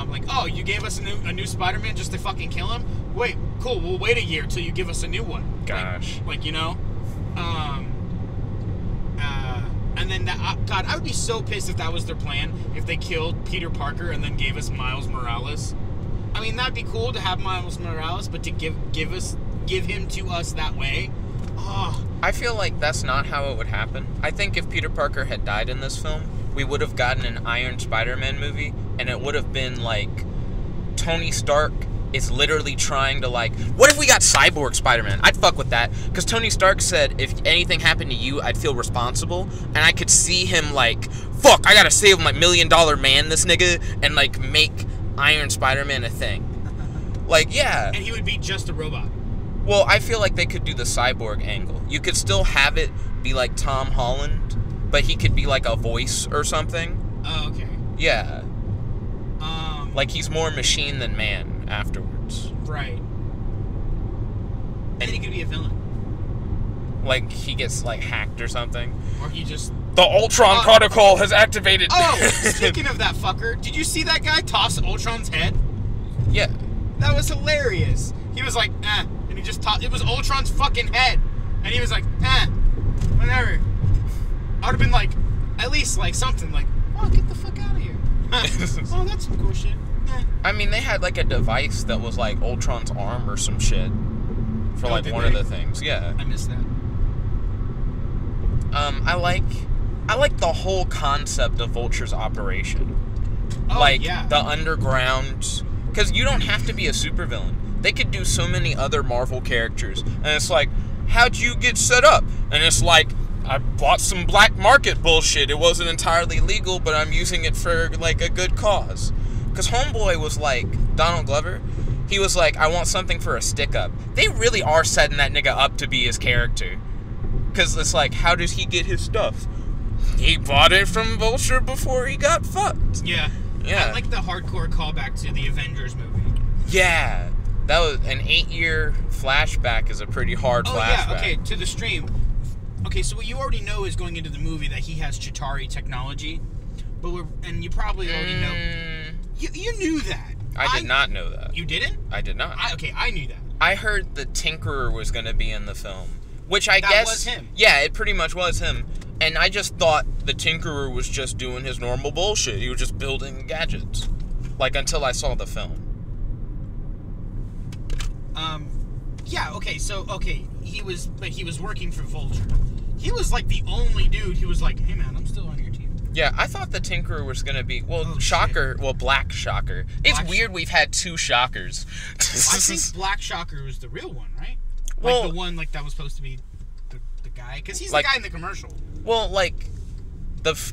S2: Like, oh, you gave us a new Spider-Man just to fucking kill him? Wait, cool, we'll wait a year till you give us a new one.
S1: Gosh.
S2: Like you know? And then, God, I would be so pissed if that was their plan. If they killed Peter Parker and then gave us Miles Morales. I mean, that'd be cool to have Miles Morales, but to give him to us that way. Oh.
S1: I feel like that's not how it would happen. I think if Peter Parker had died in this film, we would have gotten an Iron Spider-Man movie, and it would have been like Tony Stark is literally trying to, like, what if we got Cyborg Spider-Man? I'd fuck with that, because Tony Stark said if anything happened to you, I'd feel responsible, and I could see him like, fuck, I gotta save my $1 million man, this nigga, and like make Iron Spider-Man a thing. Like, yeah.
S2: And he would be just a robot.
S1: Well, I feel like they could do the Cyborg angle. You could still have it be like Tom Holland, but he could be like a voice or something.
S2: Oh, okay.
S1: Yeah. Like he's more machine than man afterwards.
S2: Right. And he could be a villain.
S1: Like he gets like hacked or something.
S2: Or he just...
S1: The Ultron protocol has activated.
S2: Oh, speaking of that fucker, did you see that guy toss Ultron's head?
S1: Yeah.
S2: That was hilarious. He was like, and he just tossed... It was Ultron's fucking head. And he was like, whatever. I would have been like, at least like something like, oh, get the fuck out of here. Oh, that's some cool shit.
S1: I mean, they had like a device that was like Ultron's arm or some shit for like one of the things. Yeah.
S2: I missed that.
S1: I like the whole concept of Vulture's operation.
S2: Oh,
S1: like
S2: yeah.
S1: the underground, because you don't have to be a supervillain. They could do so many other Marvel characters, and it's like, how'd you get set up? And it's like, I bought some black market bullshit. It wasn't entirely legal, but I'm using it for, like, a good cause. Because Homeboy was like, Donald Glover, he was like, I want something for a stick-up. They really are setting that nigga up to be his character. Because it's like, how does he get his stuff? He bought it from Vulture before he got fucked.
S2: Yeah.
S1: Yeah.
S2: I like the hardcore callback to the Avengers movie.
S1: Yeah. That was an 8-year flashback is a pretty hard flashback.
S2: Yeah, okay, to the stream. Okay, so what you already know is going into the movie that he has Chitauri technology. But and you probably already know. You knew that.
S1: I did not know that.
S2: You didn't?
S1: I did not.
S2: I knew that.
S1: I heard the Tinkerer was going to be in the film. Which I guess... That
S2: was him.
S1: Yeah, it pretty much was him. And I just thought the Tinkerer was just doing his normal bullshit. He was just building gadgets. Like, until I saw the film.
S2: Yeah, okay, so, he was working for Vulture. He was, like, the only dude who was like, hey, man, I'm still on your team.
S1: Yeah, I thought the Tinkerer was going to be, Shocker,
S2: shit.
S1: well, Black Shocker. It's weird we've had 2 Shockers.
S2: I think Black Shocker was the real one, right? Like,
S1: well,
S2: the one, like, that was supposed to be the guy? Because he's
S1: like,
S2: the guy in the commercial.
S1: Well, like,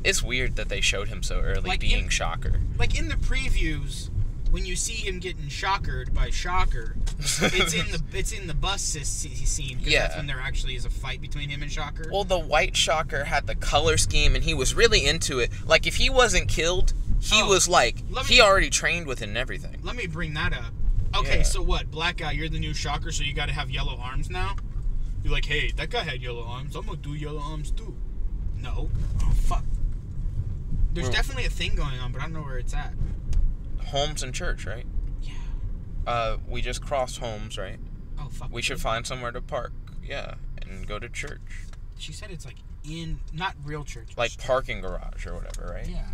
S1: it's weird that they showed him so early like being Shocker.
S2: Like, in the previews, when you see him getting shockered by Shocker, it's in the bus scene, because that's when there actually is a fight between him and Shocker.
S1: Well, the white Shocker had the color scheme, and he was really into it. Like, if he wasn't killed, he was like, he already trained with it and everything.
S2: Let me bring that up. Okay, so what? Black guy, you're the new Shocker, so you gotta have yellow arms now? You're like, hey, that guy had yellow arms, I'm gonna do yellow arms too. No. Oh, fuck. There's definitely a thing going on, but I don't know where it's at.
S1: Holmes and Church, right?
S2: Yeah.
S1: We just crossed Holmes, right?
S2: Oh, fuck.
S1: We should find somewhere to park, and go to church.
S2: She said it's, like, in, not real church.
S1: Like parking garage or whatever, right?
S2: Yeah.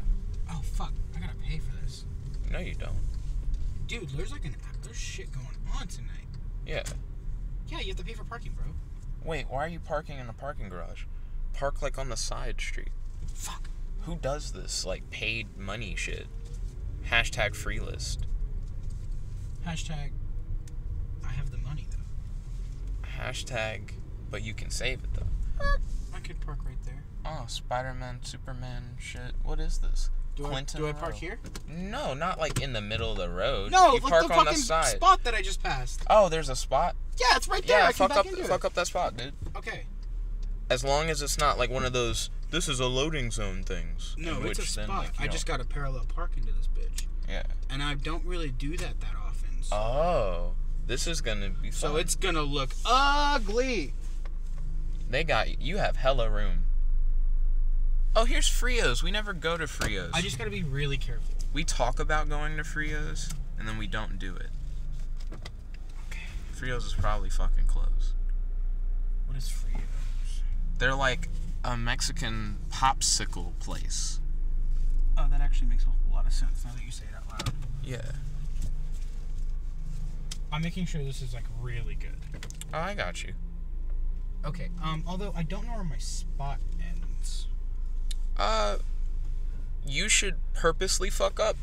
S2: Oh, fuck. I gotta pay for this.
S1: No, you don't.
S2: Dude, there's shit going on tonight.
S1: Yeah.
S2: Yeah, you have to pay for parking, bro.
S1: Wait, why are you parking in a parking garage? Park, like, on the side street.
S2: Fuck.
S1: Who does this, like, paid money shit? Hashtag free list.
S2: Hashtag I have the money, though.
S1: Hashtag but you can save it, though.
S2: I could park right there.
S1: Oh, Spiderman, Superman shit. What is this?
S2: Do I park here?
S1: No, not like in the middle of the road.
S2: No,
S1: you
S2: like
S1: park
S2: the
S1: on
S2: fucking
S1: the side.
S2: spot that I just passed.
S1: Oh, there's a spot?
S2: Yeah, it's right there.
S1: Yeah,
S2: I can back into it.
S1: fuck up that spot, dude.
S2: Okay.
S1: As long as it's not like one of those, this is a loading zone things.
S2: No, it's a spot.
S1: Then, like,
S2: I just got to parallel park into this bitch.
S1: Yeah.
S2: And I don't really do that often. So.
S1: Oh, this is gonna be fun.
S2: So it's gonna look ugly.
S1: You have hella room. Oh, here's Frio's. We never go to Frio's.
S2: I just gotta be really careful.
S1: We talk about going to Frio's, and then we don't do it. Okay. Frio's is probably fucking closed.
S2: What is Frio's?
S1: They're like a Mexican popsicle place.
S2: Oh, that actually makes a whole lot of sense now that you say it out loud.
S1: Yeah.
S2: I'm making sure this is, like, really good.
S1: Oh, I got you.
S2: Okay, although I don't know where my spot ends.
S1: You should purposely fuck up,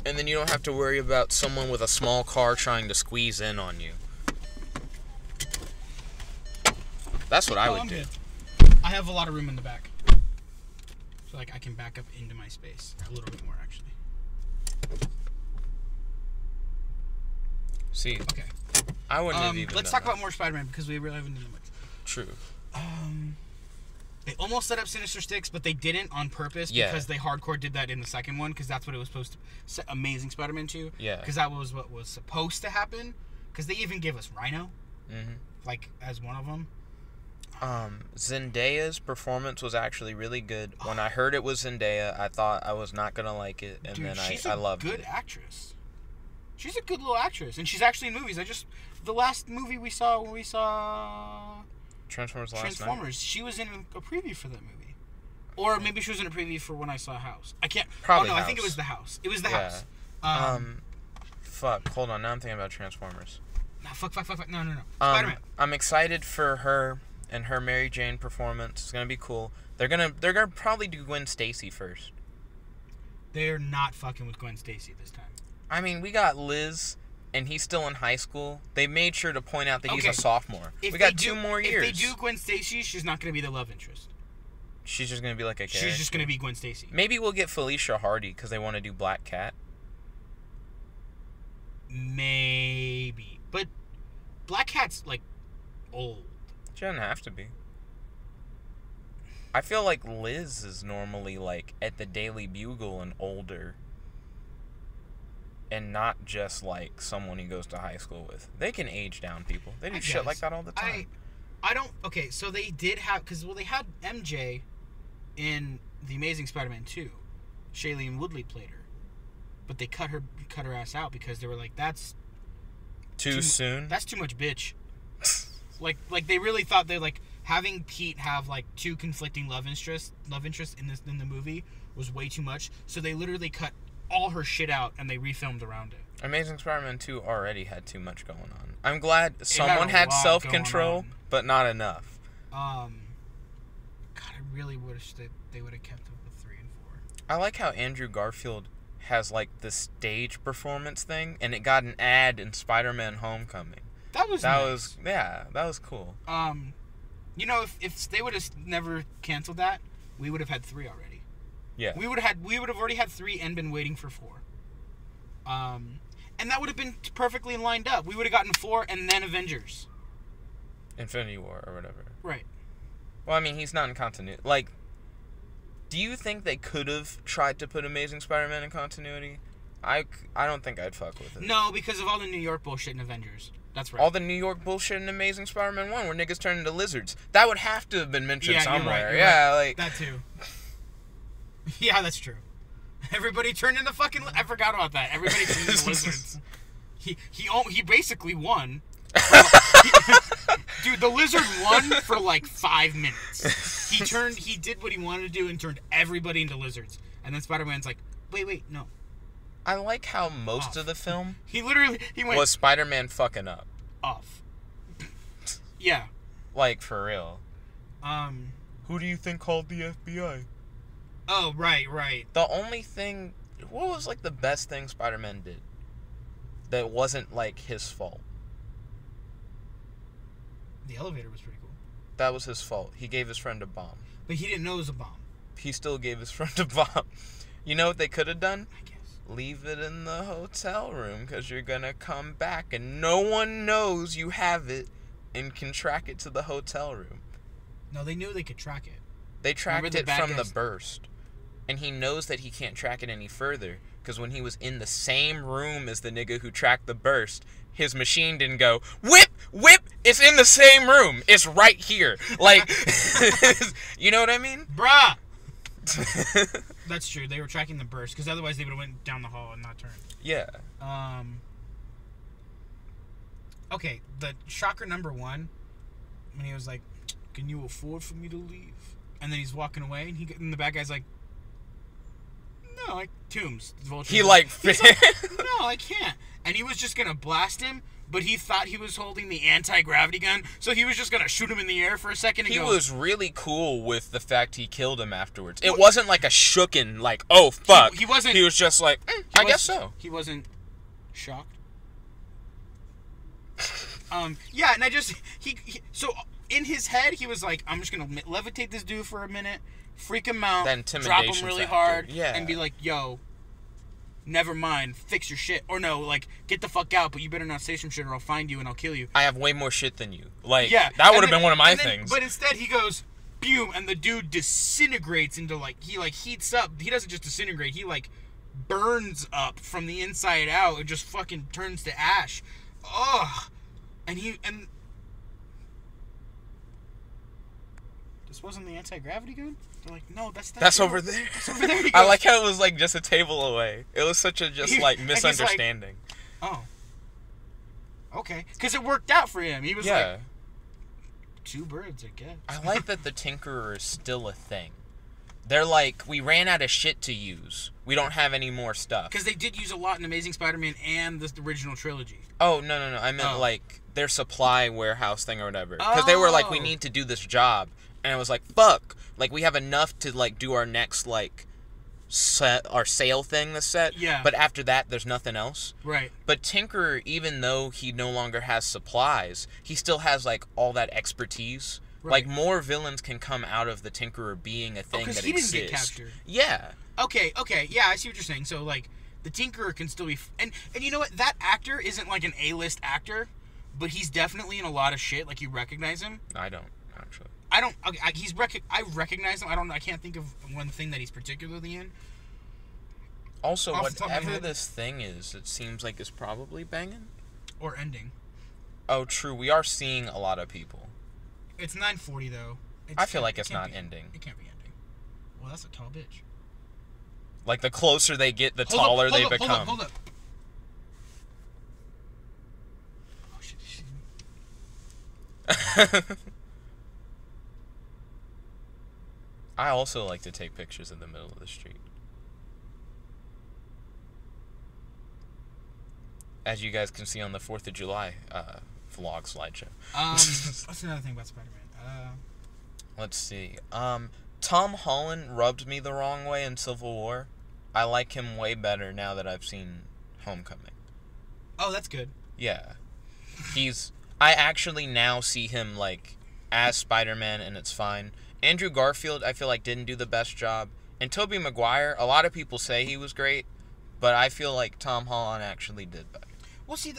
S1: and then you don't have to worry about someone with a small car trying to squeeze in on you. That's what I would do.
S2: Good. I have a lot of room in the back. So, like, I can back up into my space. A little bit more, actually.
S1: See,
S2: okay.
S1: I wouldn't have even
S2: Let's talk about more Spider-Man, because we really haven't done much.
S1: True.
S2: They almost set up Sinister Sticks, but they didn't on purpose because they hardcore did that in the second one, because that's what it was supposed to... Amazing Spider-Man 2.
S1: Yeah.
S2: Because that was what was supposed to happen. Because they even gave us Rhino. Mm-hmm. Like, as one of them.
S1: Zendaya's performance was actually really good. When I heard it was Zendaya, I thought I was not gonna like it, and then I loved it.
S2: She's a good actress. She's a good little actress, and she's actually in movies. The last movie we saw when we saw Transformers, she was in a preview for that movie. Or maybe she was in a preview for when I saw House. I can't...
S1: Probably
S2: I think it was The House. It was The House.
S1: Fuck, hold on, now I'm thinking about Transformers.
S2: No, fuck. No. Spider-Man.
S1: I'm excited for her and her Mary Jane performance. It's gonna be cool. They're gonna probably do Gwen Stacy first.
S2: They're not fucking with Gwen Stacy this time.
S1: I mean, we got Liz, and he's still in high school. They made sure to point out that he's a sophomore. We got 2 more years.
S2: If they do Gwen Stacy, she's not going to be the love interest.
S1: She's just gonna be like a character.
S2: She's just gonna be Gwen Stacy.
S1: Maybe we'll get Felicia Hardy because they want to do Black Cat.
S2: Maybe, but Black Cat's like old.
S1: She doesn't have to be. I feel like Liz is normally like at the Daily Bugle and older. And not just like someone he goes to high school with. They can age down people. They do shit like that all the time.
S2: I don't. Okay, so they did have they had MJ in The Amazing Spider-Man 2. Shailene Woodley played her, but they cut her ass out because they were like, that's
S1: too soon.
S2: That's too much, bitch. like they really thought they like having Pete have like two conflicting love interests in the movie was way too much. So they literally cut all her shit out and they refilmed around it.
S1: Amazing Spider-Man 2 already had too much going on. I'm glad someone had self-control, but not enough.
S2: God, I really wish that they would have kept up with 3 and 4.
S1: I like how Andrew Garfield has like the stage performance thing, and it got an ad in Spider-Man Homecoming.
S2: That was nice.
S1: That was cool.
S2: You know, if they would have never canceled that, we would have had 3 already.
S1: Yeah.
S2: We would have already had 3 and been waiting for 4. And that would have been perfectly lined up. We would have gotten 4 and then Avengers.
S1: Infinity War or whatever.
S2: Right.
S1: Well, I mean, he's not in continuity. Like, do you think they could have tried to put Amazing Spider-Man in continuity? I don't think I'd fuck with it.
S2: No, because of all the New York bullshit in Avengers. That's right.
S1: All the New York bullshit in Amazing Spider-Man 1 where niggas turn into lizards. That would have to have been mentioned somewhere.
S2: You're
S1: right.
S2: Like that too. Yeah, that's true. Everybody turned into fucking... I forgot about that. Everybody turned into lizards. He basically won. Dude, the lizard won for like 5 minutes. He did what he wanted to do and turned everybody into lizards. And then Spider-Man's like, wait, no.
S1: I like how most of the film
S2: he went
S1: was Spider-Man fucking up.
S2: Off. Yeah.
S1: Like, for real.
S3: Who do you think called the FBI?
S2: Oh, right.
S1: The only thing... What was, like, the best thing Spider-Man did that wasn't, like, his fault?
S2: The elevator was pretty cool.
S1: That was his fault. He gave his friend a bomb.
S2: But he didn't know it was a bomb.
S1: He still gave his friend a bomb. You know what they could have done?
S2: I guess.
S1: Leave it in the hotel room because you're going to come back and no one knows you have it and can track it to the hotel room.
S2: No, they knew they could track it.
S1: They tracked it from the burst. And he knows that he can't track it any further because when he was in the same room as the nigga who tracked the burst, his machine didn't go, whip, it's in the same room. It's right here. Like, you know what I mean?
S2: Bruh! That's true. They were tracking the burst because otherwise they would have went down the hall and not turned.
S1: Yeah.
S2: Okay, the shocker number 1, when he was like, can you afford for me to leave? And then he's walking away and the bad guy's like, no, like Toombs.
S1: He like,
S2: no, I can't. And he was just gonna blast him, but he thought he was holding the anti-gravity gun, so he was just gonna shoot him in the air for a second. And
S1: he was really cool with the fact he killed him afterwards. It wasn't like a shooken, like, oh fuck.
S2: He wasn't.
S1: He was just like, I guess so.
S2: He wasn't shocked. Yeah, and so in his head he was like, I'm just gonna levitate this dude for a minute, freak him out, drop him really hard, and be like, yo, never mind, fix your shit. Or no, like, get the fuck out, but you better not say some shit or I'll find you and I'll kill you.
S1: I have way more shit than you. Like, yeah, that would have been one of my things.
S2: But instead he goes, boom, and the dude disintegrates into, like, he, like, heats up. He doesn't just disintegrate, he, like, burns up from the inside out. It just fucking turns to ash. Ugh. And this wasn't the anti-gravity gun? They're like, no, that's
S1: over there.
S2: That's over there.
S1: I like how it was like just a table away. It was such a misunderstanding.
S2: Like, oh. Okay. Because it worked out for him. He was like, 2 birds, I guess.
S1: I like that the Tinkerer is still a thing. They're like, we ran out of shit to use. We don't have any more stuff.
S2: Because they did use a lot in Amazing Spider-Man and the original trilogy.
S1: Oh, no. I meant like their supply warehouse thing or whatever. Because they were like, we need to do this job. And I was like, fuck. Like, we have enough to, like, do our next, like, our sale thing that's set.
S2: Yeah.
S1: But after that, there's nothing else.
S2: Right.
S1: But Tinkerer, even though he no longer has supplies, he still has, like, all that expertise. Like, more villains can come out of the Tinkerer being a thing that exists.
S2: Because he didn't get captured.
S1: Yeah.
S2: Okay, yeah, I see what you're saying. So, like, the Tinkerer can still be... And you know what? That actor isn't, like, an A-list actor, but he's definitely in a lot of shit. Like, you recognize him.
S1: I don't, actually.
S2: I don't... I recognize him. I can't think of one thing that he's particularly in.
S1: Also, whatever this thing is, it seems like it's probably banging.
S2: Or ending.
S1: Oh, true. We are seeing a lot of people.
S2: It's 9:40 though.
S1: I feel like it's not ending.
S2: It can't be ending. Well, that's a tall bitch.
S1: Like, the closer they get, the taller they become.
S2: Hold up. Oh, shit.
S1: I also like to take pictures in the middle of the street. As you guys can see on the 4th of July vlog slideshow.
S2: What's another thing about Spider-Man?
S1: Let's see. Tom Holland rubbed me the wrong way in Civil War. I like him way better now that I've seen Homecoming.
S2: Oh, that's good.
S1: Yeah. I actually now see him, like, as Spider-Man, and it's fine. Andrew Garfield, I feel like, didn't do the best job. And Tobey Maguire, a lot of people say he was great, but I feel like Tom Holland actually did better.
S2: Well, see,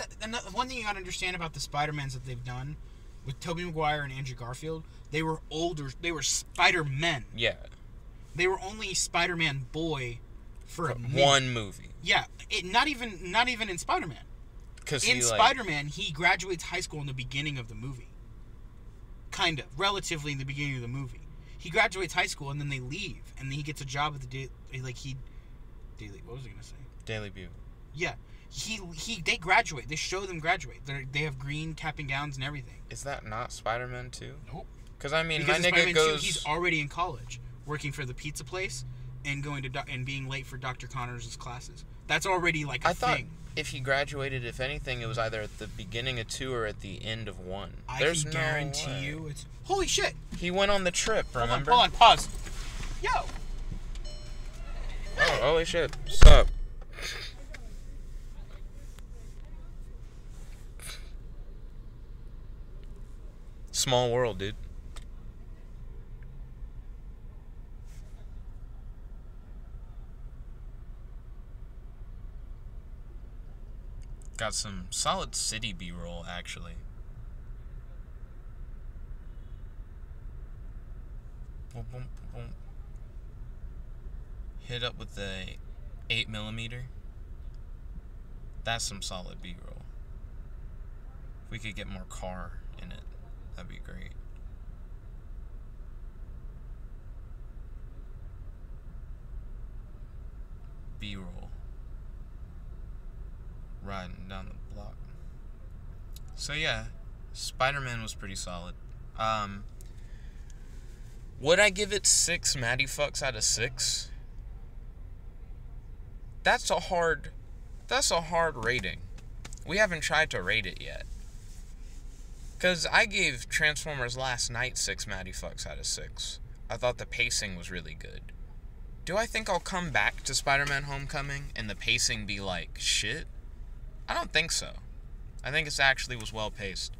S2: one thing you gotta understand about the Spider-Mans that they've done, with Tobey Maguire and Andrew Garfield, they were older, they were Spider-Men.
S1: Yeah.
S2: They were only Spider-Man boy for
S1: one movie.
S2: Yeah, not even in Spider-Man. In Spider-Man, he graduates high school in the beginning of the movie. Kind of. Relatively in the beginning of the movie. He graduates high school, and then they leave, and then he gets a job at the Daily... What was I going to say?
S1: Daily Bugle.
S2: Yeah. They graduate. They show them graduate. They have green cap and gowns and everything.
S1: Is that not Spider-Man 2?
S2: Nope.
S1: Because, I mean,
S2: because
S1: my nigga goes...
S2: He's already in college, working for the pizza place, and and being late for Dr. Connors' classes. That's already, like, a thing. I thought
S1: if he graduated, if anything, it was either at the beginning of 2 or at the end of 1.
S2: I can guarantee you it's... Holy shit!
S1: He went on the trip, remember?
S2: Hold on, pause. Yo!
S1: Oh, holy shit. What's up? Small world, dude. Got some solid city B-roll, actually. Boom, boom, boom. Hit up with the 8mm. That's some solid B-roll. If we could get more car in it, that'd be great. B-roll. Riding down the block. So yeah, Spider-Man was pretty solid. Would I give it 6 Matty Fucks out of 6? That's a hard rating. We haven't tried to rate it yet. Because I gave Transformers Last Night 6 Matty Fucks out of 6. I thought the pacing was really good. Do I think I'll come back to Spider-Man Homecoming and the pacing be like shit? I don't think so. I think it actually was well paced.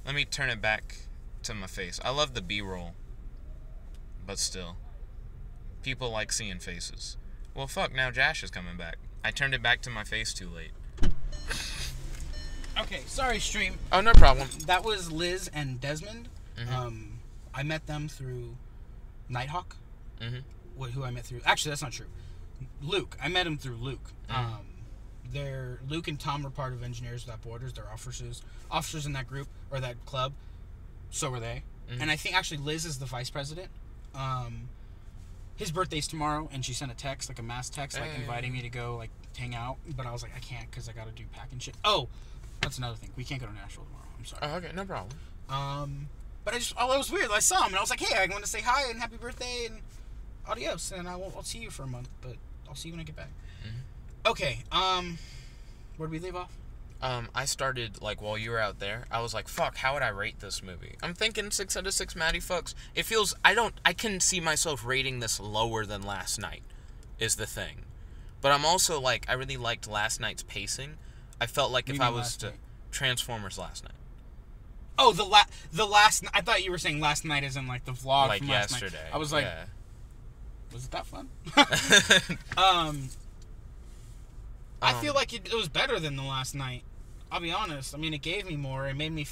S1: Let me turn it back to my face. I love the B-roll. But still. People like seeing faces. Well, fuck, now Josh is coming back. I turned it back to my face too late.
S2: Okay, sorry, stream.
S1: Oh, no problem.
S2: That was Liz and Desmond.
S1: Mm-hmm.
S2: I met them through Nighthawk.
S1: Mm-hmm.
S2: Who I met through... Actually, that's not true. Luke. I met him through Luke.
S1: Mm-hmm.
S2: Luke and Tom are part of Engineers Without Borders. They're officers in that group, or that club. So were they.
S1: Mm-hmm.
S2: And I think, actually, Liz is the vice president. His birthday's tomorrow, and she sent a text, like a mass text, like inviting me to go, like, hang out. But I was like, I can't, because I gotta do packing shit. Oh, that's another thing. We can't go to Nashville tomorrow. I'm sorry.
S1: Oh, okay, no problem.
S2: But it was weird. I saw him, and I was like, hey, I want to say hi and happy birthday and adios. And I'll see you for a month, but I'll see you when I get back.
S1: Mm-hmm.
S2: Okay. Where'd we leave off?
S1: I started, like, while you were out there, I was like, fuck, how would I rate this movie? I'm thinking 6 out of 6 Matty Fucks. It feels, I can see myself rating this lower than Last Night, is the thing. But I'm also, like, I really liked Last Night's pacing. I felt like if I was to... Transformers Last Night.
S2: Oh, the last. I thought you were saying last night as in like the vlog
S1: like
S2: from
S1: yesterday.
S2: last night. I was like,
S1: yeah.
S2: Was it that fun? I feel like it was better than the last night. I'll be honest. I mean, it gave me more. It made me.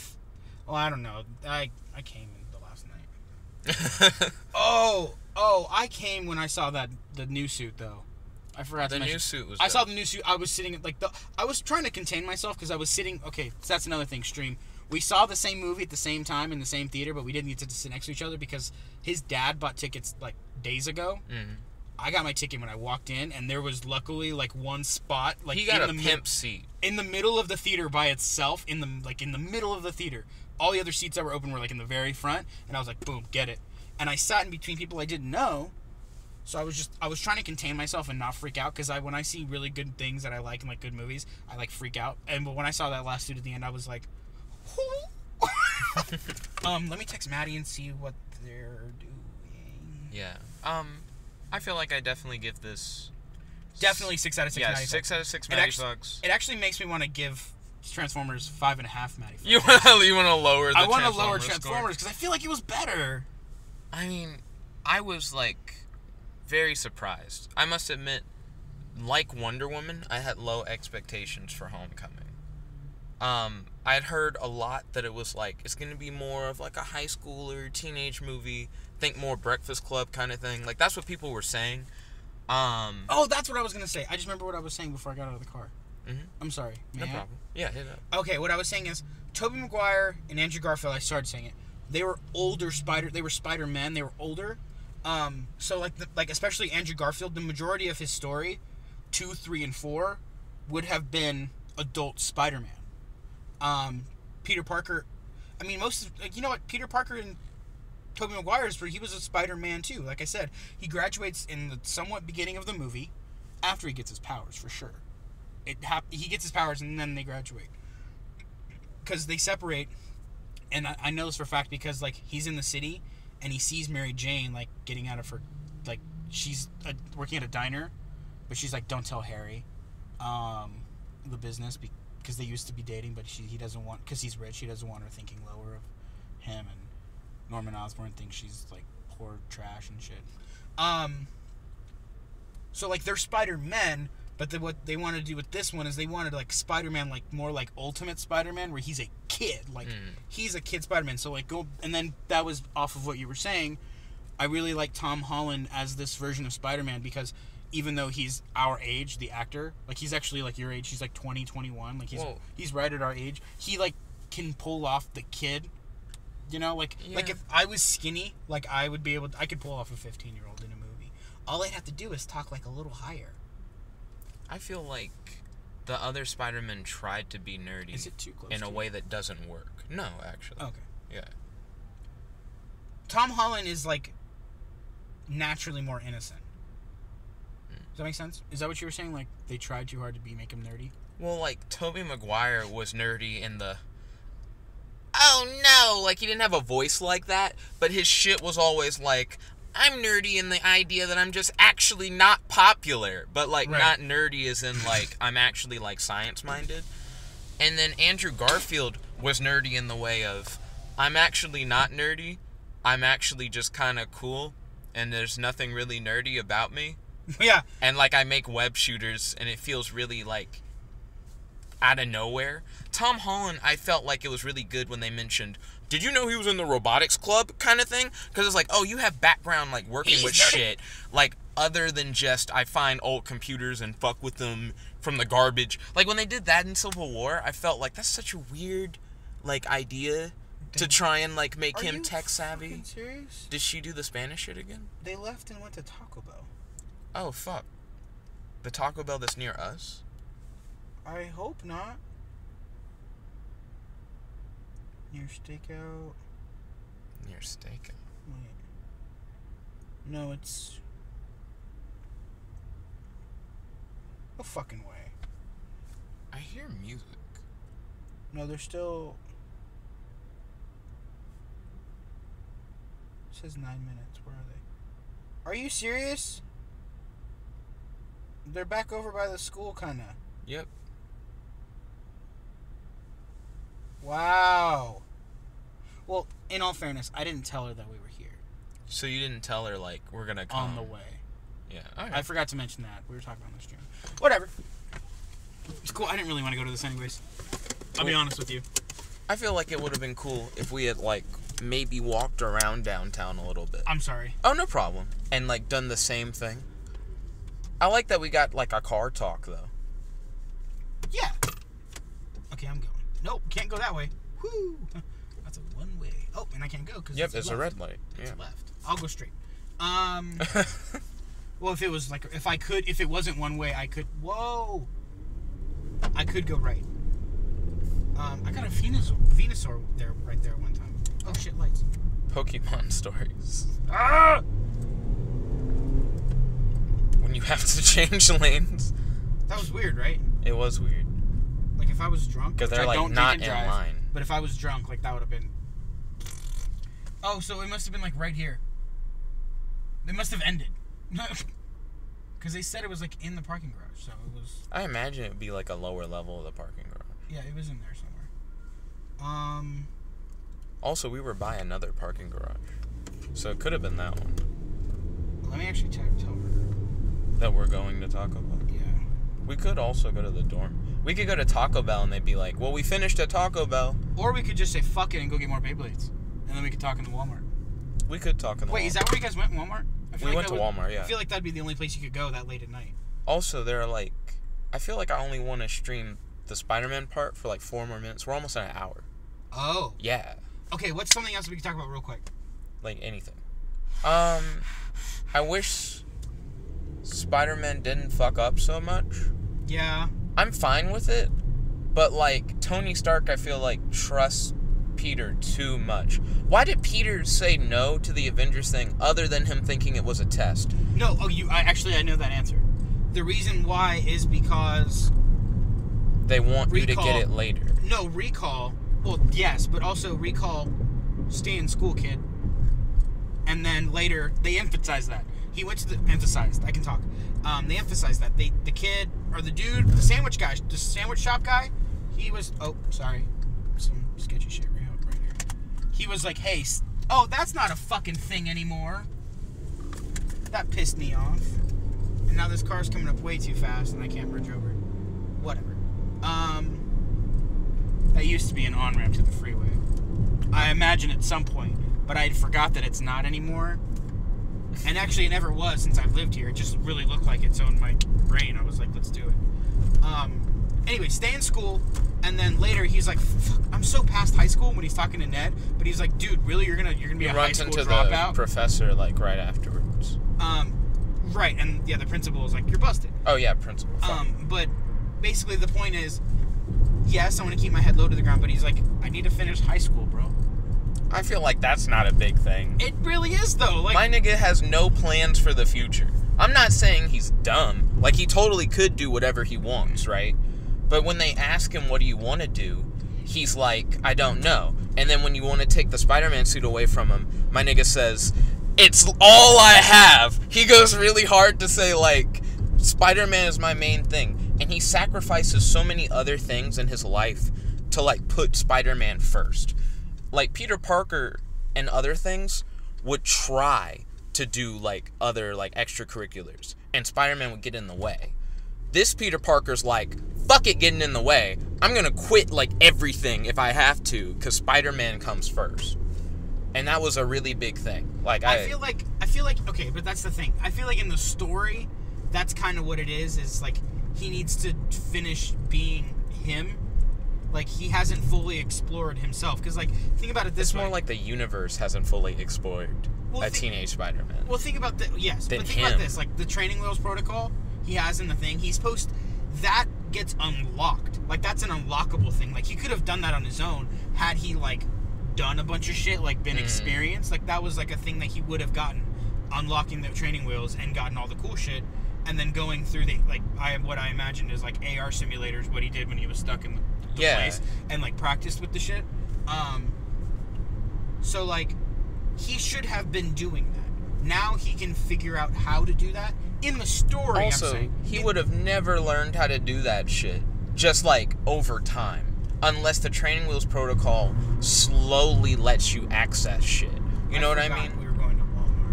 S2: Well, I don't know. I came in the last night. oh, I came when I saw the new suit though. I forgot to mention.
S1: The new suit was.
S2: I saw the new suit. I was sitting at I was trying to contain myself because I was sitting. Okay, so that's another thing. Stream. We saw the same movie at the same time in the same theater, but we didn't get to sit next to each other because his dad bought tickets like days ago. Mm-hmm. I got my ticket when I walked in, and there was luckily like one spot like
S1: he got a pimp seat
S2: in the middle of the theater by itself. In the middle of the theater, all the other seats that were open were like in the very front, and I was like, boom, get it. And I sat in between people I didn't know, so I was trying to contain myself and not freak out because when I see really good things that I like in like good movies, I like freak out. But when I saw that last suit at the end, I was like. Let me text Maddie and see what they're doing.
S1: Yeah. I feel like I definitely give this...
S2: Definitely 6 out of 6
S1: yeah,
S2: Maddie
S1: 6 out of 6 Maddie Sucks.
S2: It actually makes me want to give Transformers 5.5 Maddie Sucks.
S1: You want to lower the Transformers? I want to lower
S2: Transformers because I feel like it was better.
S1: I mean, I was, like, very surprised. I must admit, like Wonder Woman, I had low expectations for Homecoming. I had heard a lot that it was like, it's going to be more of like a high schooler, teenage movie, think more Breakfast Club kind of thing. Like, that's what people were saying.
S2: Oh, that's what I was going to say. I just remember what I was saying before I got out of the car. Mm-hmm. I'm sorry.
S1: No problem. Yeah, hit it up.
S2: Okay, what I was saying is, Tobey Maguire and Andrew Garfield, I started saying it, they were older they were Spider-Men, they were older. So like especially Andrew Garfield, the majority of his story, 2, 3, and 4, would have been adult Spider-Man. Peter Parker, I mean, you know what, Peter Parker and Tobey Maguire, he was a Spider-Man too. Like I said, he graduates in the somewhat beginning of the movie, after he gets his powers, for sure. He gets his powers and then they graduate. Because they separate, and I know this for a fact because, like, he's in the city, and he sees Mary Jane, like, getting out of her, like, she's working at a diner, but she's like, don't tell Harry, the business, because they used to be dating, but he doesn't want, because he's rich, he doesn't want her thinking lower of him, and Norman Osborn thinks she's like poor trash and shit. So like they're Spider-Men, but what they wanted to do with this one is they wanted like Spider-Man, like more like Ultimate Spider-Man, where he's a kid, like he's a kid Spider-Man. So like and then that was off of what you were saying. I really like Tom Holland as this version of Spider-Man because even though he's our age, the actor, like he's actually like your age, he's like 20, 21, like he's right at our age. He like can pull off the kid, you know, like if I was skinny, like I could pull off a 15-year-old in a movie. All I'd have to do is talk like a little higher.
S1: I feel like the other Spider-Man tried to be nerdy.
S2: Is it too close
S1: in a way that doesn't work? No, actually.
S2: Okay.
S1: Yeah.
S2: Tom Holland is like naturally more innocent. Does that make sense? Is that what you were saying? Like, they tried too hard to make him nerdy?
S1: Well, like, Tobey Maguire was nerdy in the... Oh, no! Like, he didn't have a voice like that, but his shit was always like, I'm nerdy in the idea that I'm just actually not popular, but, like, not nerdy as in, like, I'm actually, like, science-minded. And then Andrew Garfield was nerdy in the way of, I'm actually not nerdy, I'm actually just kind of cool, and there's nothing really nerdy about me.
S2: Yeah.
S1: And, like, I make web shooters, and it feels really, like, out of nowhere. Tom Holland, I felt like it was really good when they mentioned, did you know he was in the robotics club kind of thing? Because it's like, oh, you have background, like, working with shit. Like, other than just, I find old computers and fuck with them from the garbage. Like, when they did that in Civil War, I felt like that's such a weird, like, idea to try and, like, make him tech-savvy.
S2: Are you serious?
S1: Did she do the Spanish shit again?
S2: They left and went to Taco Bell.
S1: Oh, fuck. The Taco Bell that's near us?
S2: I hope not. Near Stakeout.
S1: Near Stakeout.
S2: Wait. No, it's... No fucking way.
S1: I hear music.
S2: No, they're still... It says 9 minutes. Where are they? Are you serious? They're back over by the school, kinda.
S1: Yep.
S2: Wow. Well, in all fairness, I didn't tell her that we were here.
S1: So you didn't tell her, like, we're gonna come?
S2: On the way.
S1: Yeah. Okay.
S2: I forgot to mention that. We were talking on the stream. Whatever. It's cool. I didn't really want to go to this anyways. I'll be honest with you.
S1: I feel like it would have been cool if we had, like, maybe walked around downtown a little bit.
S2: I'm sorry.
S1: Oh, no problem. And, like, done the same thing. I like that we got, like, a car talk, though.
S2: Yeah. Okay, I'm going. Nope, can't go that way. Whoo. That's a one-way. Oh, and I can't go because
S1: it's a red light.
S2: It's left. I'll go straight. Well, if it was like, if it wasn't one way, I could. Whoa. I could go right. I got a Venusaur there, right there one time. Oh shit, lights.
S1: Pokemon stories.
S2: Ah!
S1: When you have to change lanes.
S2: That was weird, right?
S1: It was weird.
S2: Like if I was drunk,
S1: because they're like not in line.
S2: But if I was drunk, like that would have been. Oh, so it must have been like right here. They must have ended. Because they said it was like in the parking garage, so it was.
S1: I imagine it would be like a lower level of the parking garage.
S2: Yeah, it was in there somewhere.
S1: Also, we were by another parking garage, so it could have been that one.
S2: Let me actually tell her
S1: that we're going to Taco Bell.
S2: Yeah.
S1: We could also go to the dorm. We could go to Taco Bell and they'd be like, "Well, we finished at Taco Bell."
S2: Or we could just say fuck it and go get more Beyblades, and then we could talk in the Walmart.
S1: We could talk in the.
S2: Wait,
S1: Walmart.
S2: is that where you guys went? Walmart?
S1: We went to Walmart. Yeah.
S2: I feel like that'd be the only place you could go that late at night.
S1: Also, there are like, I feel like I only want to stream the Spider-Man part for like 4 more minutes. We're almost at an hour.
S2: Oh.
S1: Yeah.
S2: Okay, what's something else we can talk about real quick?
S1: Like anything. I wish Spider-Man didn't fuck up so much.
S2: Yeah.
S1: I'm fine with it, but like Tony Stark, I feel like trusts Peter too much. Why did Peter say no to the Avengers thing other than him thinking it was a test?
S2: No, I know that answer. The reason why is because
S1: they want you to get it later.
S2: No, recall. Well, yes, but also recall stay in school, kid. And then later they emphasize that. He went to the emphasized. I can talk. They emphasized that the kid or the dude, the sandwich guy, the sandwich shop guy, he was sorry. Some sketchy shit right here. He was like, "Hey, that's not a fucking thing anymore." That pissed me off. And now this car's coming up way too fast and I can't bridge over. Whatever. That used to be an on-ramp to the freeway. I imagine at some point, but I forgot that it's not anymore. And actually it never was since I've lived here. It just really looked like it, so in my brain I was like, let's do it. Anyway, stay in school, and then later he's like, fuck, I'm so past high school when he's talking to Ned, but he's like, dude, really, you're gonna be a high school dropout? He runs into the
S1: professor like right afterwards.
S2: Right, and yeah, the principal is like, you're busted.
S1: Oh yeah, principal.
S2: But basically the point is, yes, I want to keep my head low to the ground, but he's like, I need to finish high school, bro.
S1: I feel like that's not a big thing.
S2: It really is, though. Like,
S1: my nigga has no plans for the future. I'm not saying he's dumb. Like, he totally could do whatever he wants, right? But when they ask him, what do you want to do? He's like, I don't know. And then when you want to take the Spider-Man suit away from him, my nigga says, it's all I have. He goes really hard to say, like, Spider-Man is my main thing. And he sacrifices so many other things in his life to, like, put Spider-Man first. Like, Peter Parker and other things would try to do, like, other, like, extracurriculars. And Spider-Man would get in the way. This Peter Parker's like, fuck it getting in the way. I'm gonna quit, like, everything if I have to, because Spider-Man comes first. And that was a really big thing. Like, I
S2: feel like, okay, but that's the thing. I feel like in the story, that's kind of what it is, like, he needs to finish being him. Like, he hasn't fully explored himself. Because, like, think about it this way.
S1: It's more like the universe hasn't fully explored teenage Spider-Man.
S2: Well, think about that. Yes, but think about this. Like, the training wheels protocol he has in the thing, that gets unlocked. Like, that's an unlockable thing. Like, he could have done that on his own had he, like, done a bunch of shit, like, been experienced. Like, that was, like, a thing that he would have gotten. Unlocking the training wheels and gotten all the cool shit. And then going through what I imagined is, like, AR simulators, what he did when he was stuck in the place and like practiced with the shit. So like he should have been doing that. Now he can figure out how to do that in the story.
S1: Also, he would have never learned how to do that shit just like over time. unless the training wheels protocol slowly lets you access shit. You know what I mean?
S2: We were going to Walmart.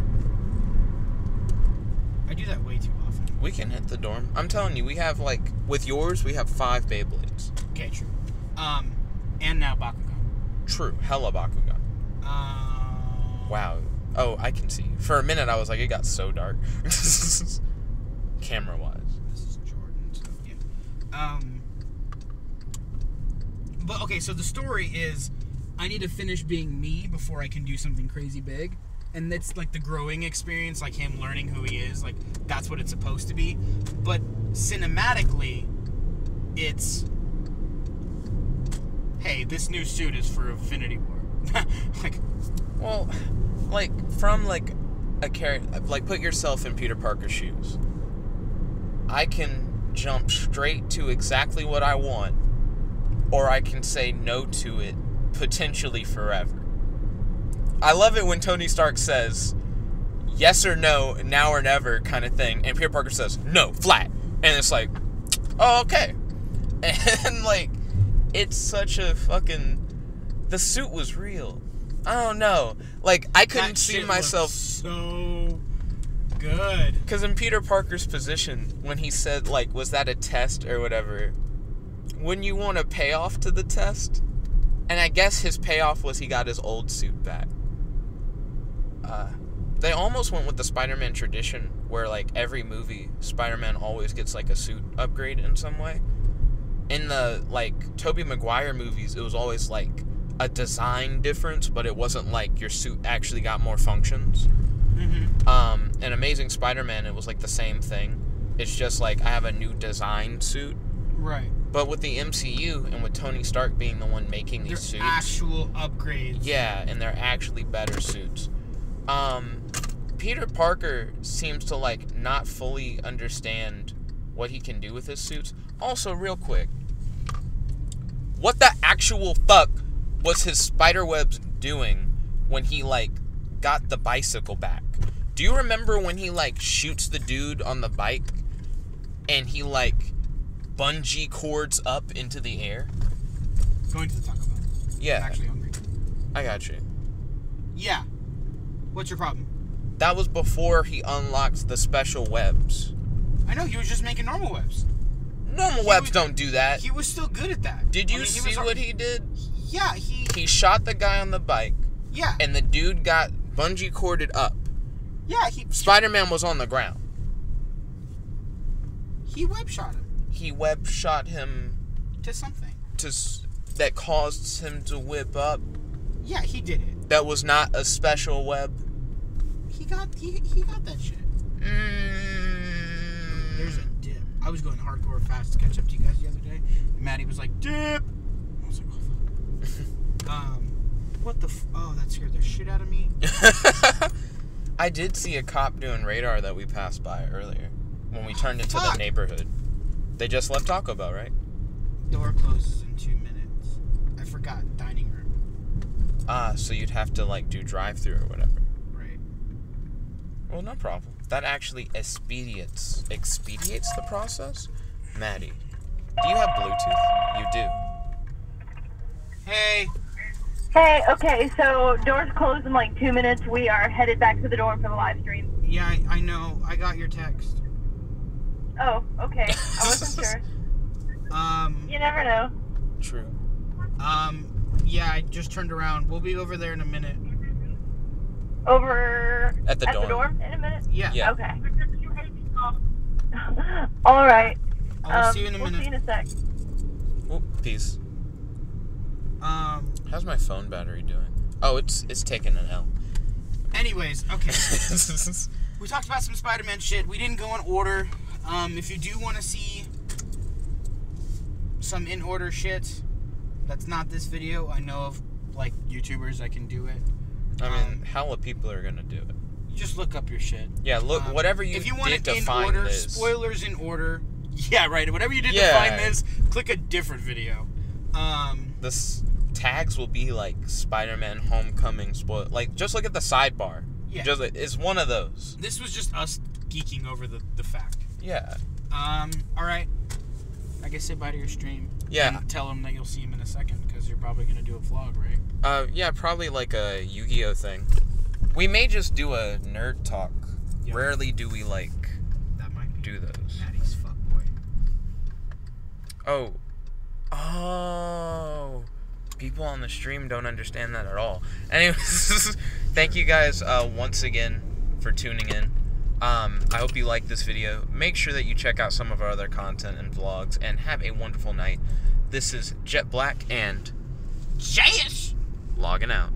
S2: I do that way too often.
S1: We can hit the dorm. I'm telling you, we have, like, with yours, we have 5 Beyblades.
S2: Okay, true. And now Bakugan.
S1: True. Hella Bakugan. Wow. Oh, I can see. For a minute, I was like, it got so dark. Camera-wise.
S2: This is Jordan, so yeah. But, okay, so the story is, I need to finish being me before I can do something crazy big. And it's, like, the growing experience, like him learning who he is. Like, that's what it's supposed to be. But cinematically, it's, hey, this new suit is for Infinity War. Like,
S1: well, like, from, like, a character, like, put yourself in Peter Parker's shoes. I can jump straight to exactly what I want, or I can say no to it, potentially forever. I love it when Tony Stark says, yes or no, now or never kind of thing, and Peter Parker says, no, flat. And it's like, oh, okay. And, like, it's such a fucking... The suit was real. I don't know. Like, I couldn't see myself...
S2: so good.
S1: Because in Peter Parker's position, when he said, like, was that a test or whatever, wouldn't you want a payoff to the test? And I guess his payoff was he got his old suit back. They almost went with the Spider-Man tradition, where, like, every movie, Spider-Man always gets, like, a suit upgrade in some way. In the, like, Tobey Maguire movies, it was always, like, a design difference, but it wasn't like your suit actually got more functions.
S2: Mm-hmm.
S1: In Amazing Spider-Man, it was like the same thing. It's just like, I have a new design suit.
S2: Right.
S1: But with the MCU, and with Tony Stark being the one making these suits...
S2: They're actual upgrades.
S1: Yeah, and they're actually better suits. Peter Parker seems to, like, not fully understand what he can do with his suits. Also, real quick, what the actual fuck was his spiderwebs doing when he, like, got the bicycle back? Do you remember when he, like, shoots the dude on the bike and he, like, bungee cords up into the air?
S2: Going to the Taco Bell.
S1: Yeah.
S2: I'm actually hungry.
S1: I got you.
S2: Yeah. What's your problem?
S1: That was before he unlocked the special webs.
S2: I know, he was just making normal webs.
S1: Normal webs don't do that.
S2: He was still good at that.
S1: Did you see what he did?
S2: Yeah,
S1: He shot the guy on the bike.
S2: Yeah.
S1: And the dude got bungee corded up.
S2: Yeah,
S1: Spider-Man was on the ground.
S2: He web shot him.
S1: He web shot him
S2: to something.
S1: That caused him to whip up.
S2: Yeah, he did it.
S1: That was not a special web.
S2: He got that shit. There's a dip. I was going hardcore fast to catch up to you guys the other day. And Maddie was like, dip. I was like, oh fuck. What the oh, that scared the shit out of me.
S1: I did see a cop doing radar that we passed by earlier when we turned into the neighborhood. They just left Taco Bell, right?
S2: Door closes in 2 minutes. I forgot. Dining room.
S1: So you'd have to, like, do drive-thru or whatever.
S2: Right.
S1: Well, no problem. That actually expedites the process? Maddie, do you have Bluetooth? You do.
S2: Hey.
S4: Hey, okay, so doors close in like 2 minutes. We are headed back to the dorm for the live stream.
S2: Yeah, I know. I got your text.
S4: Oh, okay. I wasn't sure. You never know.
S1: True.
S2: Yeah, I just turned around. We'll be over there in a minute.
S4: Over
S1: at the
S4: dorm in a minute?
S2: Yeah.
S4: Okay. All right.
S2: I'll see you in a minute.
S4: We'll see you in a sec.
S1: Oh, peace. How's my phone battery doing? Oh, it's taking an L.
S2: Anyways, okay. We talked about some Spider-Man shit. We didn't go in order. If you do want to see some in-order shit, that's not this video. I know of, like, YouTubers that can do it.
S1: I mean, hella people are gonna do it.
S2: Just look up your shit.
S1: Yeah, look, whatever you
S2: if you want
S1: did
S2: it
S1: to
S2: in
S1: find
S2: order,
S1: this.
S2: spoilers in order. Yeah, right. Whatever you did to find this, click a different video.
S1: The tags will be like Spider-Man Homecoming spoil. Like, just look at the sidebar.
S2: Yeah.
S1: Just, it's one of those.
S2: This was just us geeking over the fact.
S1: Yeah.
S2: All right. I guess guess say bye to your stream.
S1: Yeah.
S2: And tell them that you'll see him in a second, because you're probably going to do a vlog, right?
S1: Yeah, probably like a Yu-Gi-Oh thing. We may just do a nerd talk.
S2: Yep.
S1: Rarely do we, like,
S2: That might be
S1: do those.
S2: Maddie's fuckboy.
S1: Oh. People on the stream don't understand that at all. Anyways, thank you guys once again for tuning in. I hope you liked this video. Make sure that you check out some of our other content and vlogs, and have a wonderful night. This is Jet Black and
S2: Jace!
S1: logging out.